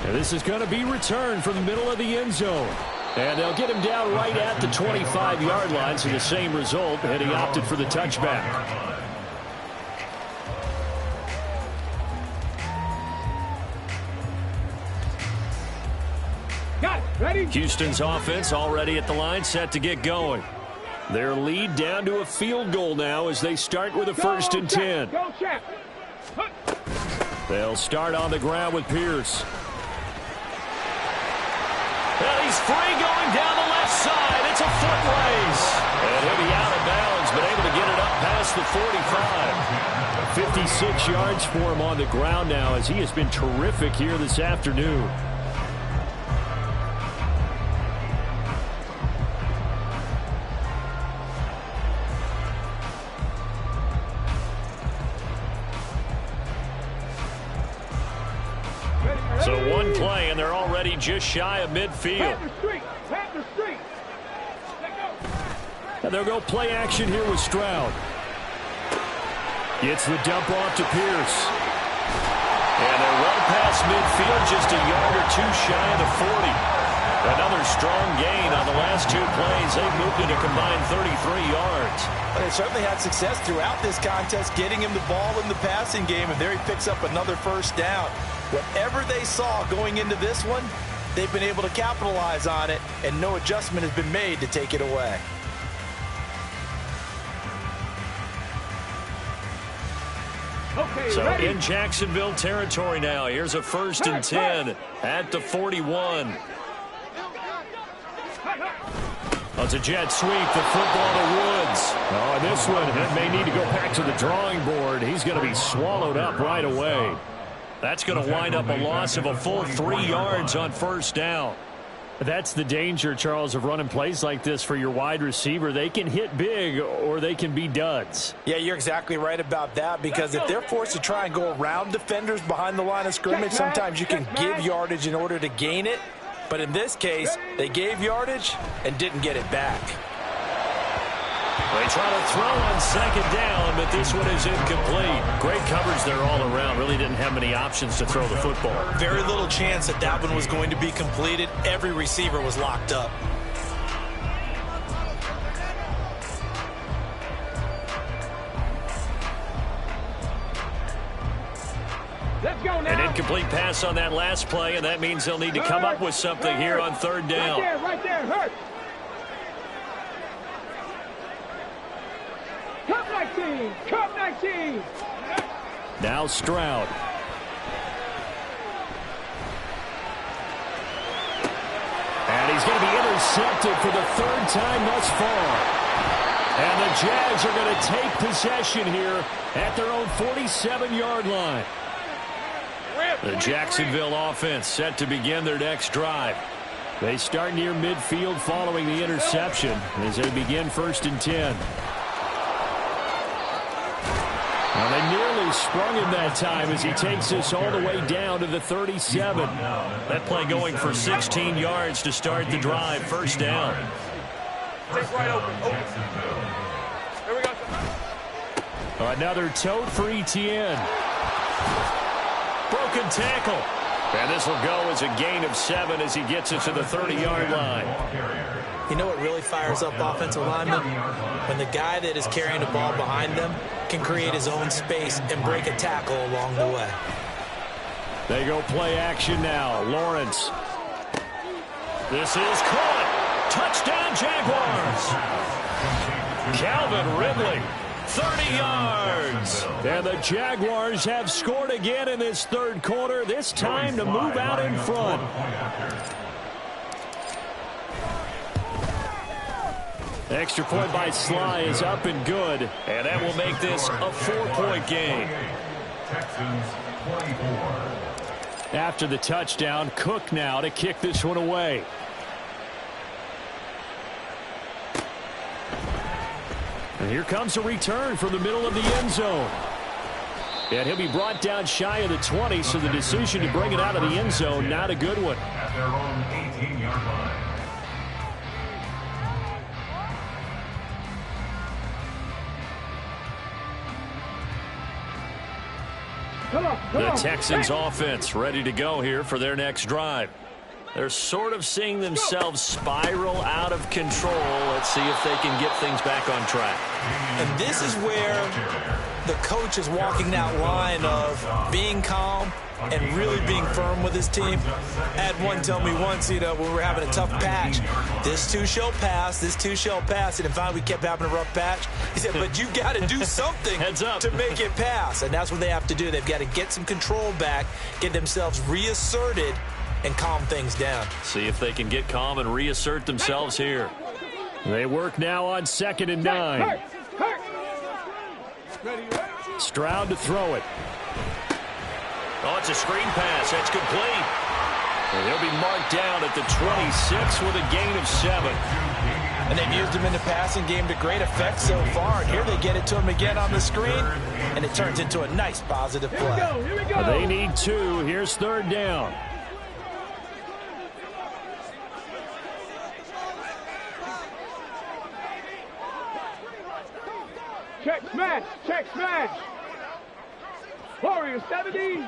And this is going to be returned from the middle of the end zone. And they'll get him down right at the 25-yard line, so the same result, and he opted for the touchback. Got it. Ready? Houston's offense already at the line, set to get going. Their lead down to a field goal now as they start with a 1st and 10. Go, Champ. They'll start on the ground with Pierce. And he's free going down the left side. It's a foot race. And he'll be out of bounds, but able to get it up past the 45. 56 yards for him on the ground now as he has been terrific here this afternoon. So one play, and they're already just shy of midfield. And they'll go play action here with Stroud. Gets the dump off to Pierce. And they're well past midfield, just a yard or two shy of the 40. Another strong gain on the last 2 plays. They've moved it a combined 33 yards. Well, they certainly had success throughout this contest, getting him the ball in the passing game, and there he picks up another 1st down. Whatever they saw going into this one, they've been able to capitalize on it, and no adjustment has been made to take it away. Okay, so ready? In Jacksonville territory now. Here's a 1st and 10 at the 41. Oh, it's a jet sweep. The football to Woods. Oh, this one may need to go back to the drawing board. He's going to be swallowed up right away. That's going to wind up a loss of a full 3 yards on 1st down. That's the danger, Charles, of running plays like this for your wide receiver. They can hit big or they can be duds. Yeah, you're exactly right about that, because if they're forced to try and go around defenders behind the line of scrimmage, sometimes you can give yardage in order to gain it. But in this case, they gave yardage and didn't get it back. They try to throw on 2nd down, but this one is incomplete. Great coverage there all around. Really didn't have many options to throw the football. Very little chance that that one was going to be completed. Every receiver was locked up. Let's go now. An incomplete pass on that last play, and that means they'll need to come up with something here on 3rd down. Right there, hurt. Cup 19. Now Stroud. And he's going to be intercepted for the 3rd time thus far. And the Jags are going to take possession here at their own 47-yard line. The Jacksonville offense set to begin their next drive. They start near midfield following the interception as they begin 1st and 10. Well, they nearly sprung him that time as he takes this all the way down to the 37. That play going for 16 yards to start the drive. 1st down. Take right open. Here we go. Another tote for Etienne. Broken tackle. And this will go as a gain of 7 as he gets it to the 30-yard line. You know what really fires up offensive linemen? When the guy that is carrying the ball behind them can create his own space and break a tackle along the way. They go play action now. Lawrence. This is caught. Touchdown, Jaguars. Calvin Ridley. 30 yards. And the Jaguars have scored again in this 3rd quarter, this time to move out in front. Extra point by Sly is up and good, and that will make this a 4-point game. After the touchdown, Cook now to kick this one away. And here comes a return from the middle of the end zone. And he'll be brought down shy of the 20, so the decision to bring it out of the end zone, not a good one. At their own 18-yard line. The Texans offense ready to go here for their next drive. They're sort of seeing themselves spiral out of control. Let's see if they can get things back on track. And this is where the coach is walking that line of being calm and really being firm with his team. I had one tell me once, when we were having a tough patch, this too shall pass, this too shall pass. And finally we kept having a rough patch. He said, but you got to do something Heads up. to make it pass. And that's what they have to do. They've got to get some control back, get themselves reasserted, and calm things down. See if they can get calm and reassert themselves here. They work now on 2nd and 9. Stroud to throw it. Oh, it's a screen pass. That's complete. And they'll be marked down at the 26 with a gain of 7. And they've used him in the passing game to great effect so far. And here they get it to him again on the screen, and it turns into a nice positive play. Here we go. They need 2. Here's 3rd down. Check smash. Check smash. Warrior 70.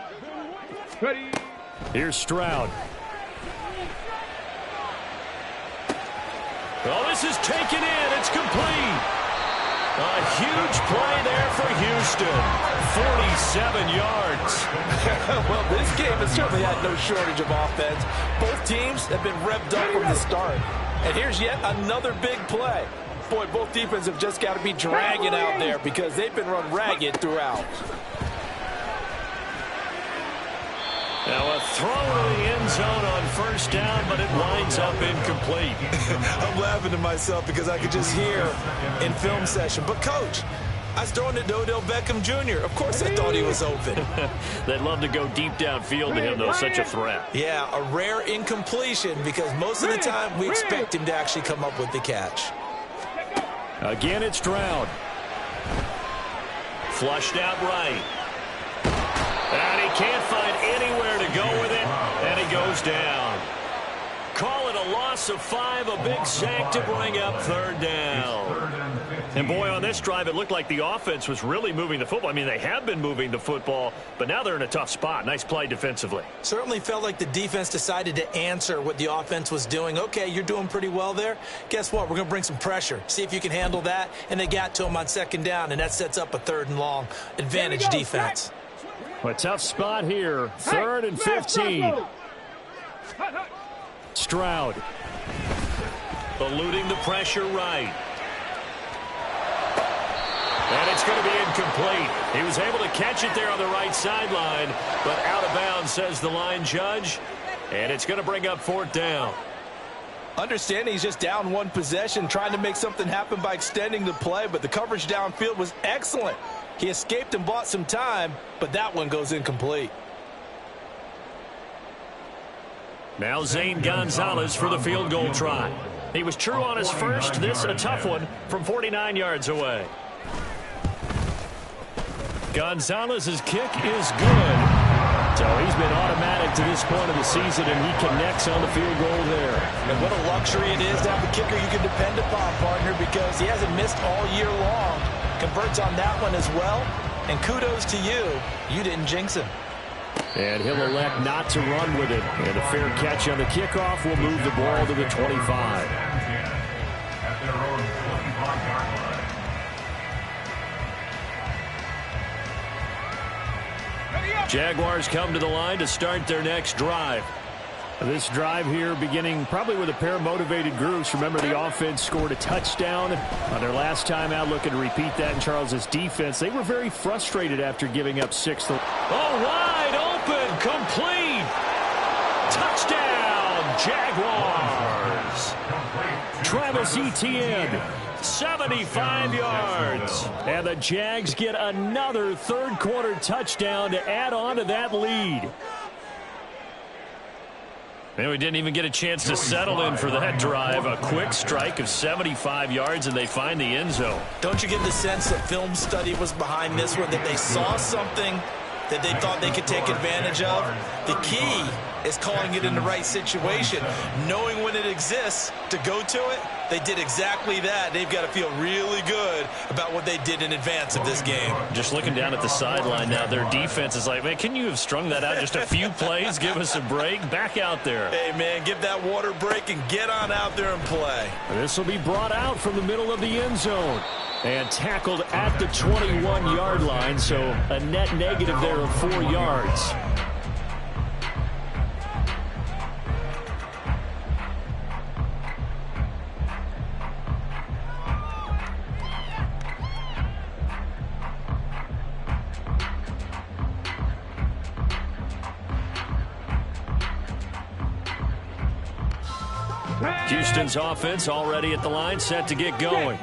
Ready. Here's Stroud. Oh, this is taken in. It's complete. A huge play there for Houston. 47 yards. Well, this game has certainly had no shortage of offense. Both teams have been revved up from the start. And here's yet another big play. Boy, both defenses have just got to be dragging out there because they've been run ragged throughout. Now a throw to the end zone on 1st down, but it winds up incomplete. I'm laughing to myself because I could just hear in film session. But, Coach, I was throwing it to Odell Beckham Jr. Of course I thought he was open. They'd love to go deep downfield to him, though. Such a threat. Yeah, a rare incompletion because most of the time we expect him to actually come up with the catch. Again, it's Stroud. Flushed out right. And he can't find anywhere to go with it, and he goes down. Call it a loss of 5, a big sack to bring up 3rd down. And, boy, on this drive, it looked like the offense was really moving the football. I mean, they have been moving the football, but now they're in a tough spot. Nice play defensively. Certainly felt like the defense decided to answer what the offense was doing. Okay, you're doing pretty well there. Guess what? We're going to bring some pressure. See if you can handle that. And they got to him on 2nd down, and that sets up a 3rd and long advantage defense. A tough spot here. 3rd and 15. Stroud. Eluding the pressure right. And it's going to be incomplete. He was able to catch it there on the right sideline, but out of bounds, says the line judge. And it's going to bring up 4th down. Understanding he's just down 1 possession, trying to make something happen by extending the play, but the coverage downfield was excellent. He escaped and bought some time, but that one goes incomplete. Now Zane Gonzalez for the field goal try. He was true on his first. This a tough one from 49 yards away. Gonzalez's kick is good. So he's been automatic to this point of the season, and he connects on the field goal there. And what a luxury it is to have a kicker you can depend upon, partner, because he hasn't missed all year long. Converts on that one as well, and kudos to you. You didn't jinx him. And he'll elect not to run with it. And a fair catch on the kickoff will move the ball to the 25. Jaguars come to the line to start their next drive. This drive here beginning probably with a pair of motivated groups. Remember, the offense scored a touchdown on their last time out. Looking to repeat that in Charles's defense. They were very frustrated after giving up 6. Oh, wide open, complete. Touchdown, Jaguars. Travis Etienne, 75 yards. And the Jags get another third-quarter touchdown to add on to that lead. And we didn't even get a chance to settle in for that drive. A quick strike of 75 yards, and they find the end zone. Don't you get the sense that film study was behind this one, that they saw something that they thought they could take advantage of? The key is calling it in the right situation, knowing when it exists to go to it, they did exactly that. They've got to feel really good about what they did in advance of this game. Just looking down at the sideline now, their defense is like, man, can you have strung that out just a few plays? Give us a break. Back out there. Hey, man, give that water break and get on out there and play. This will be brought out from the middle of the end zone and tackled at the 21-yard line, so a net negative there of 4 yards. Houston's offense already at the line, set to get going.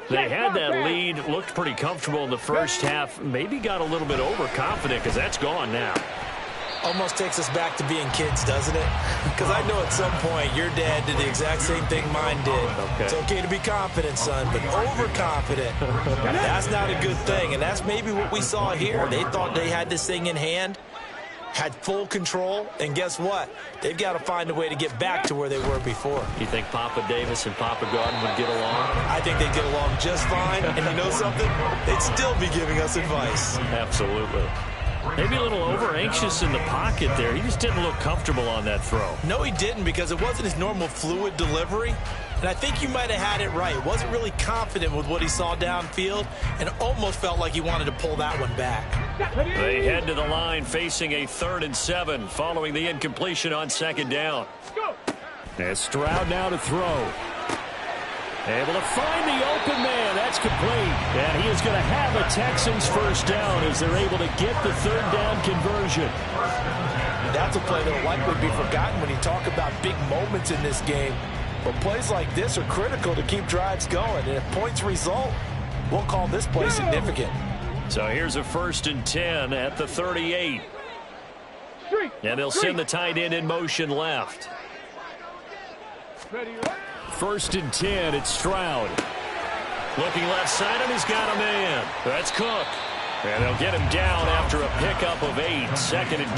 They had that lead, looked pretty comfortable in the first half, maybe got a little bit overconfident because that's gone now. Almost takes us back to being kids, doesn't it? Because I know at some point your dad did the exact same thing mine did. Okay. It's okay to be confident, son, but overconfident, that's not a good thing. And that's maybe what we saw here. They thought they had this thing in hand, had full control, and guess what? They've got to find a way to get back to where they were before. You think Papa Davis and Papa Garden would get along? I think they'd get along just fine, and you know something? They'd still be giving us advice. Absolutely. Maybe a little over-anxious in the pocket there. He just didn't look comfortable on that throw. No, he didn't, because it wasn't his normal fluid delivery. And I think you might have had it right. Wasn't really confident with what he saw downfield and almost felt like he wanted to pull that one back. They head to the line facing a 3rd and 7 following the incompletion on 2nd down. And Stroud now to throw. Able to find the open man. That's complete. And he is going to have a Texans first down as they're able to get the 3rd down conversion. That's a play that will likely be forgotten when you talk about big moments in this game. But plays like this are critical to keep drives going. And if points result, we'll call this play significant. So here's a 1st and 10 at the 38. And they'll send the tight end in motion left. 1st and 10, it's Stroud. Looking left side, and he's got a man. That's Cook. And they'll get him down after a pickup of 8, 2nd and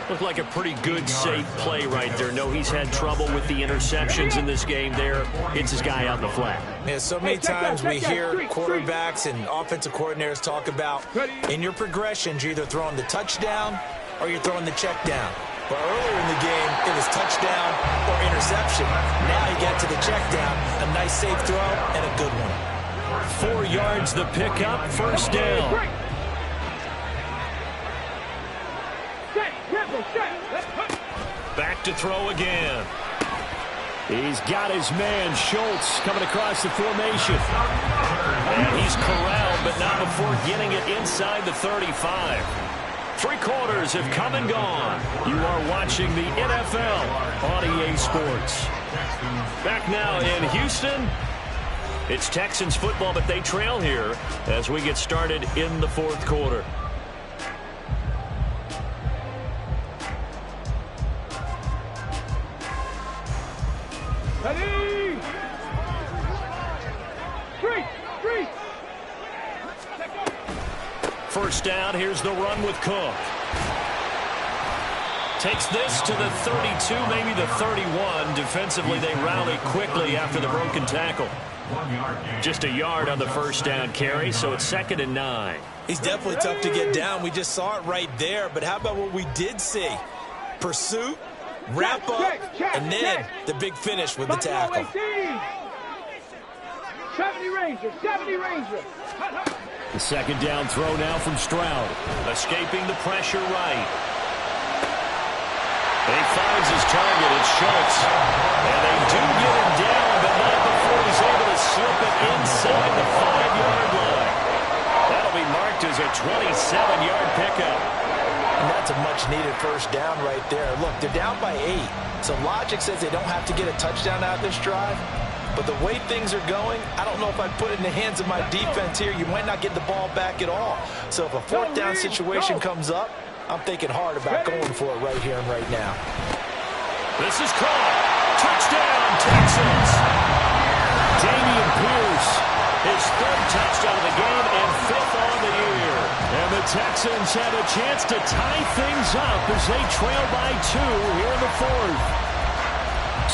2. Looked like a pretty good, safe play right there. No, he's had trouble with the interceptions in this game there. Hits his guy out in the flat. Yeah, so many times we hear quarterbacks and offensive coordinators talk about in your progressions, you're either throwing the touchdown or you're throwing the check down. But earlier in the game, it was touchdown or interception. Now you get to the check down, a nice safe throw, and a good one. 4 yards the pickup, 1st down. Back to throw again. He's got his man, Schultz, coming across the formation. And he's corralled, but not before getting it inside the 35. 3 quarters have come and gone. You are watching the NFL on EA Sports. Back now in Houston. It's Texans football, but they trail here as we get started in the 4th quarter. Ready? 3. 1st down, here's the run with Cook. Takes this to the 32, maybe the 31. Defensively, they rally quickly after the broken tackle. Just a yard on the 1st down carry, so it's 2nd and 9. He's definitely tough to get down. We just saw it right there. But how about what we did see? Pursuit, wrap up, and then the big finish with the tackle. 70 Ranger. The 2nd down throw now from Stroud. Escaping the pressure right. He finds his target. It's Schultz. And they do get him down, but not before he's able to slip it inside the 5-yard line. That'll be marked as a 27-yard pickup. And that's a much-needed 1st down right there. Look, they're down by 8. So logic says they don't have to get a touchdown out of this drive. But the way things are going, I don't know if I'd put it in the hands of my defense here. You might not get the ball back at all. So if a 4th down situation comes up, I'm thinking hard about going for it right here and right now. This is caught. Touchdown, Texans. Dameon Pierce, his 3rd touchdown of the game and 5th on the year. And the Texans have a chance to tie things up as they trail by 2 here in the 4th.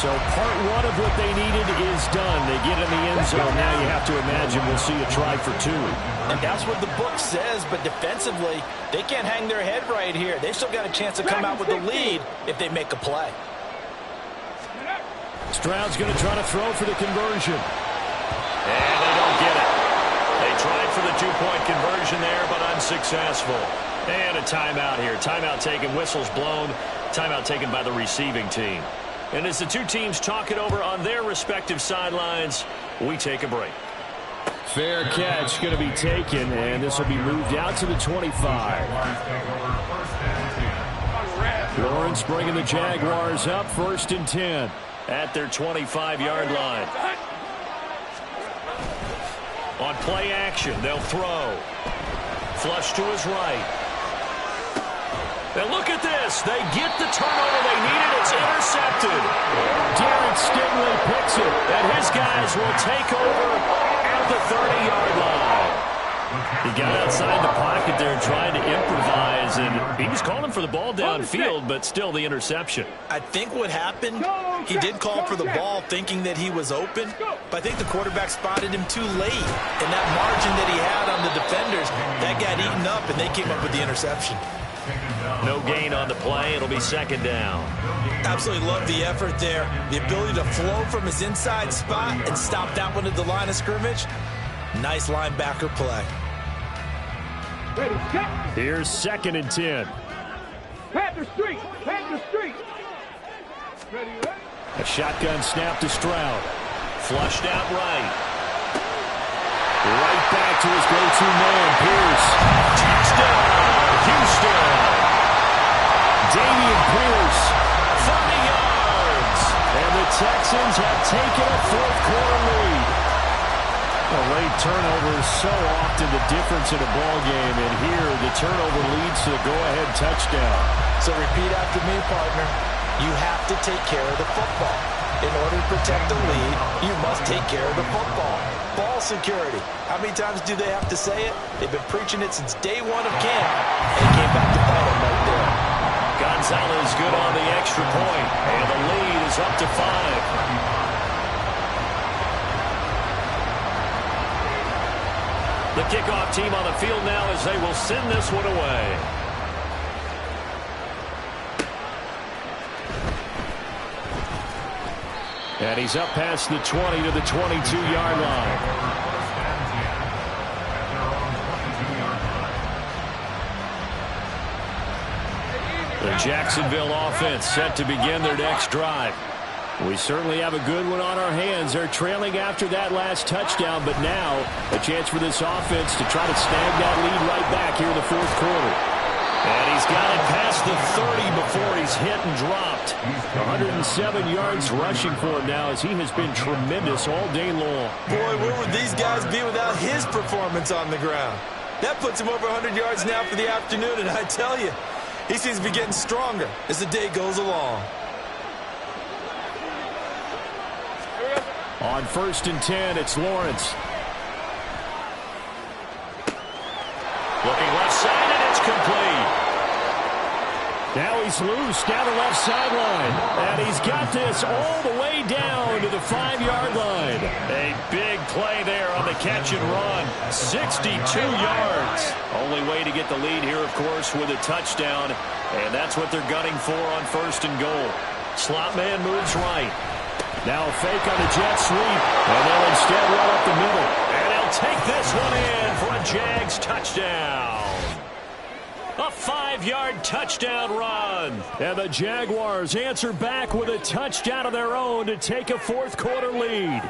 So part one of what they needed is done. They get in the end zone. Now you have to imagine we'll see a try for two. And that's what the book says, but defensively, they can't hang their head right here. They've still got a chance to come out with the lead if they make a play. Stroud's going to try to throw for the conversion. And they don't get it. They tried for the two-point conversion there, but unsuccessful. And a timeout here. Timeout taken, whistles blown. Timeout taken by the receiving team. And as the two teams talk it over on their respective sidelines, we take a break. Fair catch going to be taken, and this will be moved out to the 25. Lawrence bringing the Jaguars up, 1st and 10 at their 25-yard line. On play action, they'll throw. Flush to his right. And look at this. They get the turnover they needed. It's intercepted. Derek Stingley picks it, and his guys will take over at the 30-yard line. He got outside the pocket there trying to improvise, and he was calling for the ball downfield, but still the interception. I think what happened, he did call for the ball thinking that he was open, but I think the quarterback spotted him too late. And that margin that he had on the defenders, that got eaten up, and they came up with the interception. No gain on the play. It'll be 2nd down. Absolutely love the effort there. The ability to flow from his inside spot and stop that one at the line of scrimmage. Nice linebacker play. Here's 2nd and 10. Panther Street! Panther Street! A shotgun snap to Stroud. Flushed out right. Right back to his go-to man, Pierce. Touchdown, Houston. Dameon Pierce, 30 yards. And the Texans have taken a 4th-quarter lead. Late turnovers so often the difference in a ball game, and here the turnover leads to the go-ahead touchdown. So repeat after me, partner. You have to take care of the football. In order to protect the lead, you must take care of the football. Ball security. How many times do they have to say it? They've been preaching it since day one of camp, and it came back to bite them right there. Gonzalez good on the extra point, and the lead is up to 5. The kickoff team on the field now as they will send this one away. And he's up past the 20 to the 22-yard line. The Jacksonville offense set to begin their next drive. We certainly have a good one on our hands. They're trailing after that last touchdown, but now a chance for this offense to try to snag that lead right back here in the 4th quarter. And he's got it past the 30 before he's hit and dropped. 107 yards rushing for him now as he has been tremendous all day long. Boy, where would these guys be without his performance on the ground? That puts him over 100 yards now for the afternoon, and I tell you, he seems to be getting stronger as the day goes along. On 1st and 10, it's Lawrence. Looking left side, and it's complete. Now he's loose down the left sideline. And he's got this all the way down to the 5-yard line. A big play there on the catch and run. 62 yards. Only way to get the lead here, of course, with a touchdown. And that's what they're gunning for on 1st and goal. Slot man moves right. Now a fake on the jet sweep, and they'll instead run up the middle. And they'll take this one in for a Jags touchdown. A 5-yard touchdown run. And the Jaguars answer back with a touchdown of their own to take a 4th-quarter lead.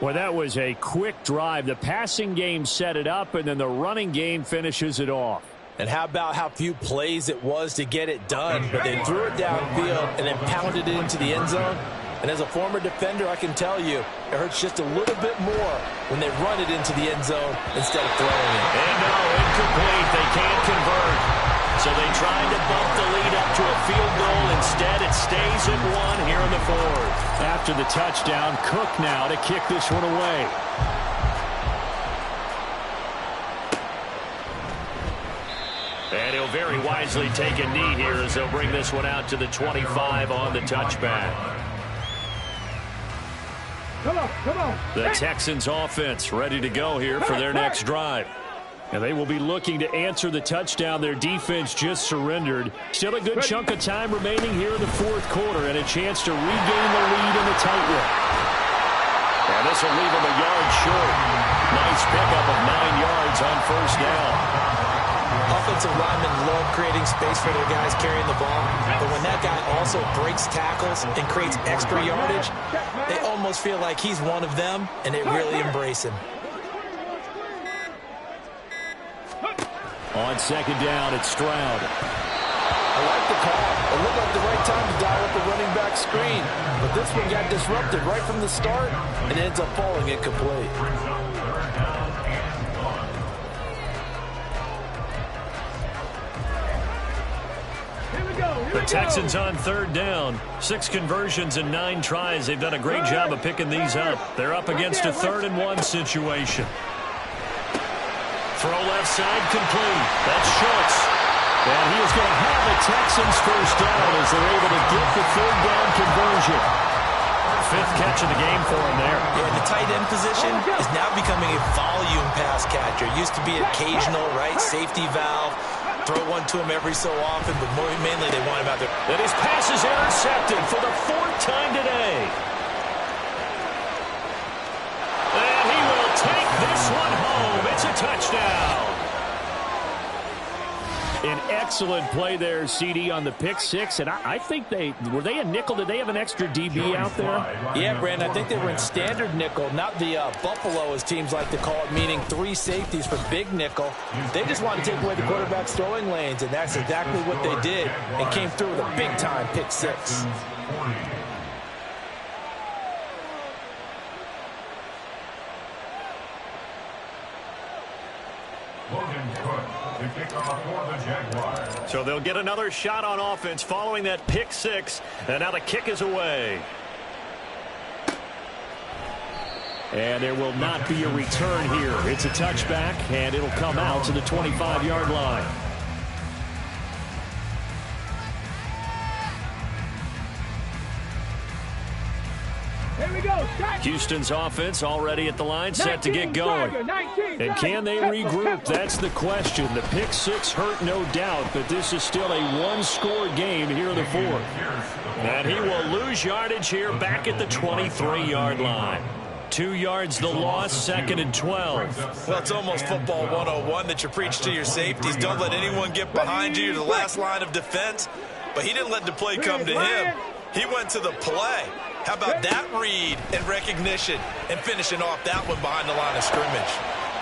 Well, that was a quick drive. The passing game set it up, and then the running game finishes it off. And how about how few plays it was to get it done? But they threw it downfield and then pounded it into the end zone. And as a former defender, I can tell you, it hurts just a little bit more when they run it into the end zone instead of throwing it. And no, incomplete. They can't convert. So they tried to bump the lead up to a field goal. Instead, it stays at 1 here in the 4th. After the touchdown, Cook now to kick this one away. And he'll very wisely take a knee here as they'll bring this one out to the 25 on the touchback. Come on. The Texans offense ready to go here for their next drive. And they will be looking to answer the touchdown their defense just surrendered. Still a good chunk of time remaining here in the fourth quarter and a chance to regain the lead in the tight one. And this will leave them a yard short. Nice pickup of 9 yards on first down. Offensive linemen love creating space for their guys carrying the ball, but when that guy also breaks tackles and creates extra yardage, they almost feel like he's one of them, and they really embrace him. On second down, it's Stroud. I like the call. It looked like the right time to dial up a running back screen, but this one got disrupted right from the start and ends up falling incomplete. The Texans on third down. 6 conversions and 9 tries. They've done a great job of picking these up. They're up against a 3rd-and-1 situation. Throw left side complete. That's Schultz. And he is going to have a Texans first down as they're able to get the 3rd down conversion. 5th catch of the game for him there. Yeah, the tight end position is now becoming a volume pass catcher. It used to be occasional, right? Safety valve. Throw one to him every so often, but mainly they want him out there. And his pass is intercepted for the 4th time today. And he will take this one home. It's a touchdown. An excellent play there, CD, on the pick 6. And I think were they a nickel? Did they have an extra DB out there? Yeah, Brandon, I think they were in standard nickel, not the Buffalo, as teams like to call it, meaning 3 safeties for big nickel. They just wanted to take away the quarterback's throwing lanes, and that's exactly what they did, and came through with a big-time pick 6. So they'll get another shot on offense following that pick 6, and now the kick is away. And there will not be a return here. It's a touchback, and it'll come out to the 25-yard line. Here we go. Houston's offense already at the line, set to get going. And can they regroup? That's the question. The pick 6 hurt, no doubt, but this is still a 1-score game here in the 4th. And he will lose yardage here back at the 23-yard line. 2 yards the loss, 2nd and 12. Well, it's almost football 101 that you preach to your safeties. Don't let anyone get behind you. You're the last line of defense. But he didn't let the play come to him. He went to the play. How about that read and recognition and finishing off that one behind the line of scrimmage?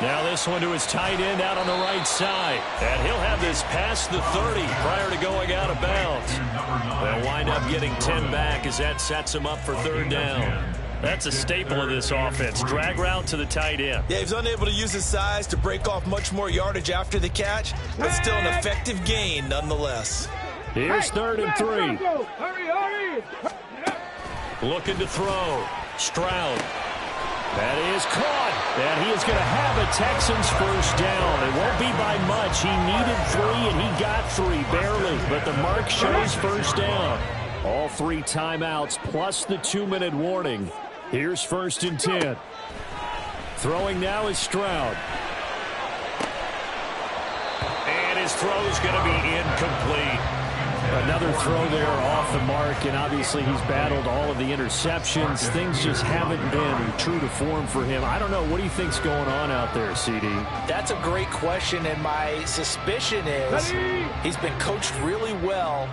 Now this one to his tight end out on the right side. And he'll have this past the 30 prior to going out of bounds. They'll wind up getting 10 back as that sets him up for 3rd down. That's a staple of this offense. Drag route to the tight end. Yeah, he's unable to use his size to break off much more yardage after the catch, but still an effective gain nonetheless. Here's 3rd and 3. Hurry. Looking to throw. Stroud. That is caught. And he is going to have a Texans first down. It won't be by much. He needed 3, and he got 3, barely. But the mark shows first down. All 3 timeouts plus the 2-minute warning. Here's 1st and 10. Throwing now is Stroud. And his throw's going to be incomplete. Another throw there off the mark, and obviously he's battled all of the interceptions. Things just haven't been true to form for him. I don't know. What do you think's going on out there, CD? That's a great question, and my suspicion is he's been coached really well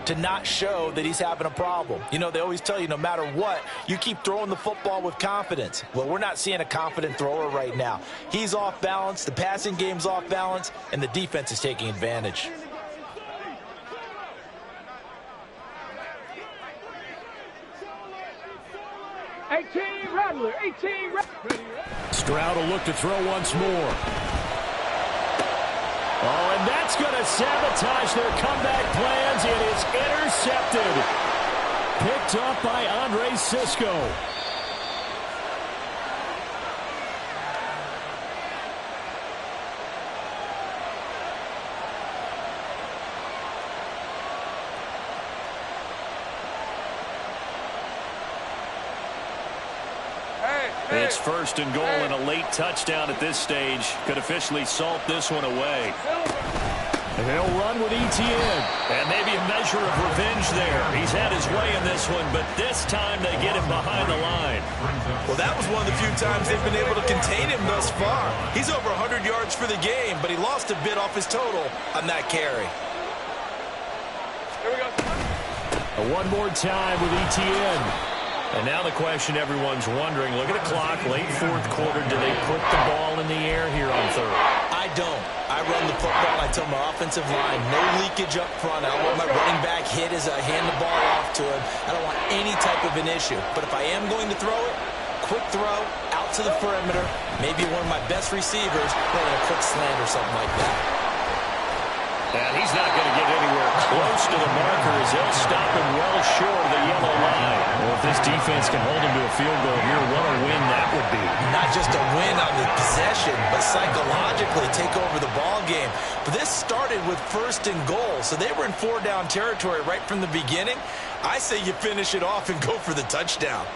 to not show that he's having a problem. You know, they always tell you no matter what, you keep throwing the football with confidence. Well, we're not seeing a confident thrower right now. He's off balance, the passing game's off balance, and the defense is taking advantage. Stroud will look to throw once more. Oh, and that's going to sabotage their comeback plans. It is intercepted. Picked up by Andre Cisco. It's first and goal and a late touchdown at this stage. Could officially salt this one away. And they'll run with Etienne. And maybe a measure of revenge there. He's had his way in this one, but this time they get him behind the line. Well, that was one of the few times they've been able to contain him thus far. He's over 100 yards for the game, but he lost a bit off his total on that carry. Here we go. One more time with Etienne. And now the question everyone's wondering, look at the clock, late fourth quarter, do they put the ball in the air here on third? I don't. I run the football. I tell my offensive line, no leakage up front. I don't want my running back hit as I hand the ball off to him. I don't want any type of an issue. But if I am going to throw it, quick throw, out to the perimeter, maybe one of my best receivers, running a quick slant or something like that. And he's not going to get anywhere close to the marker as they'll stop him well short of the yellow line. Well, if this defense can hold him to a field goal here, what a win that would be. Not just a win on the possession, but psychologically take over the ball game. But this started with first and goal, so they were in 4-down territory right from the beginning. I say you finish it off and go for the touchdown.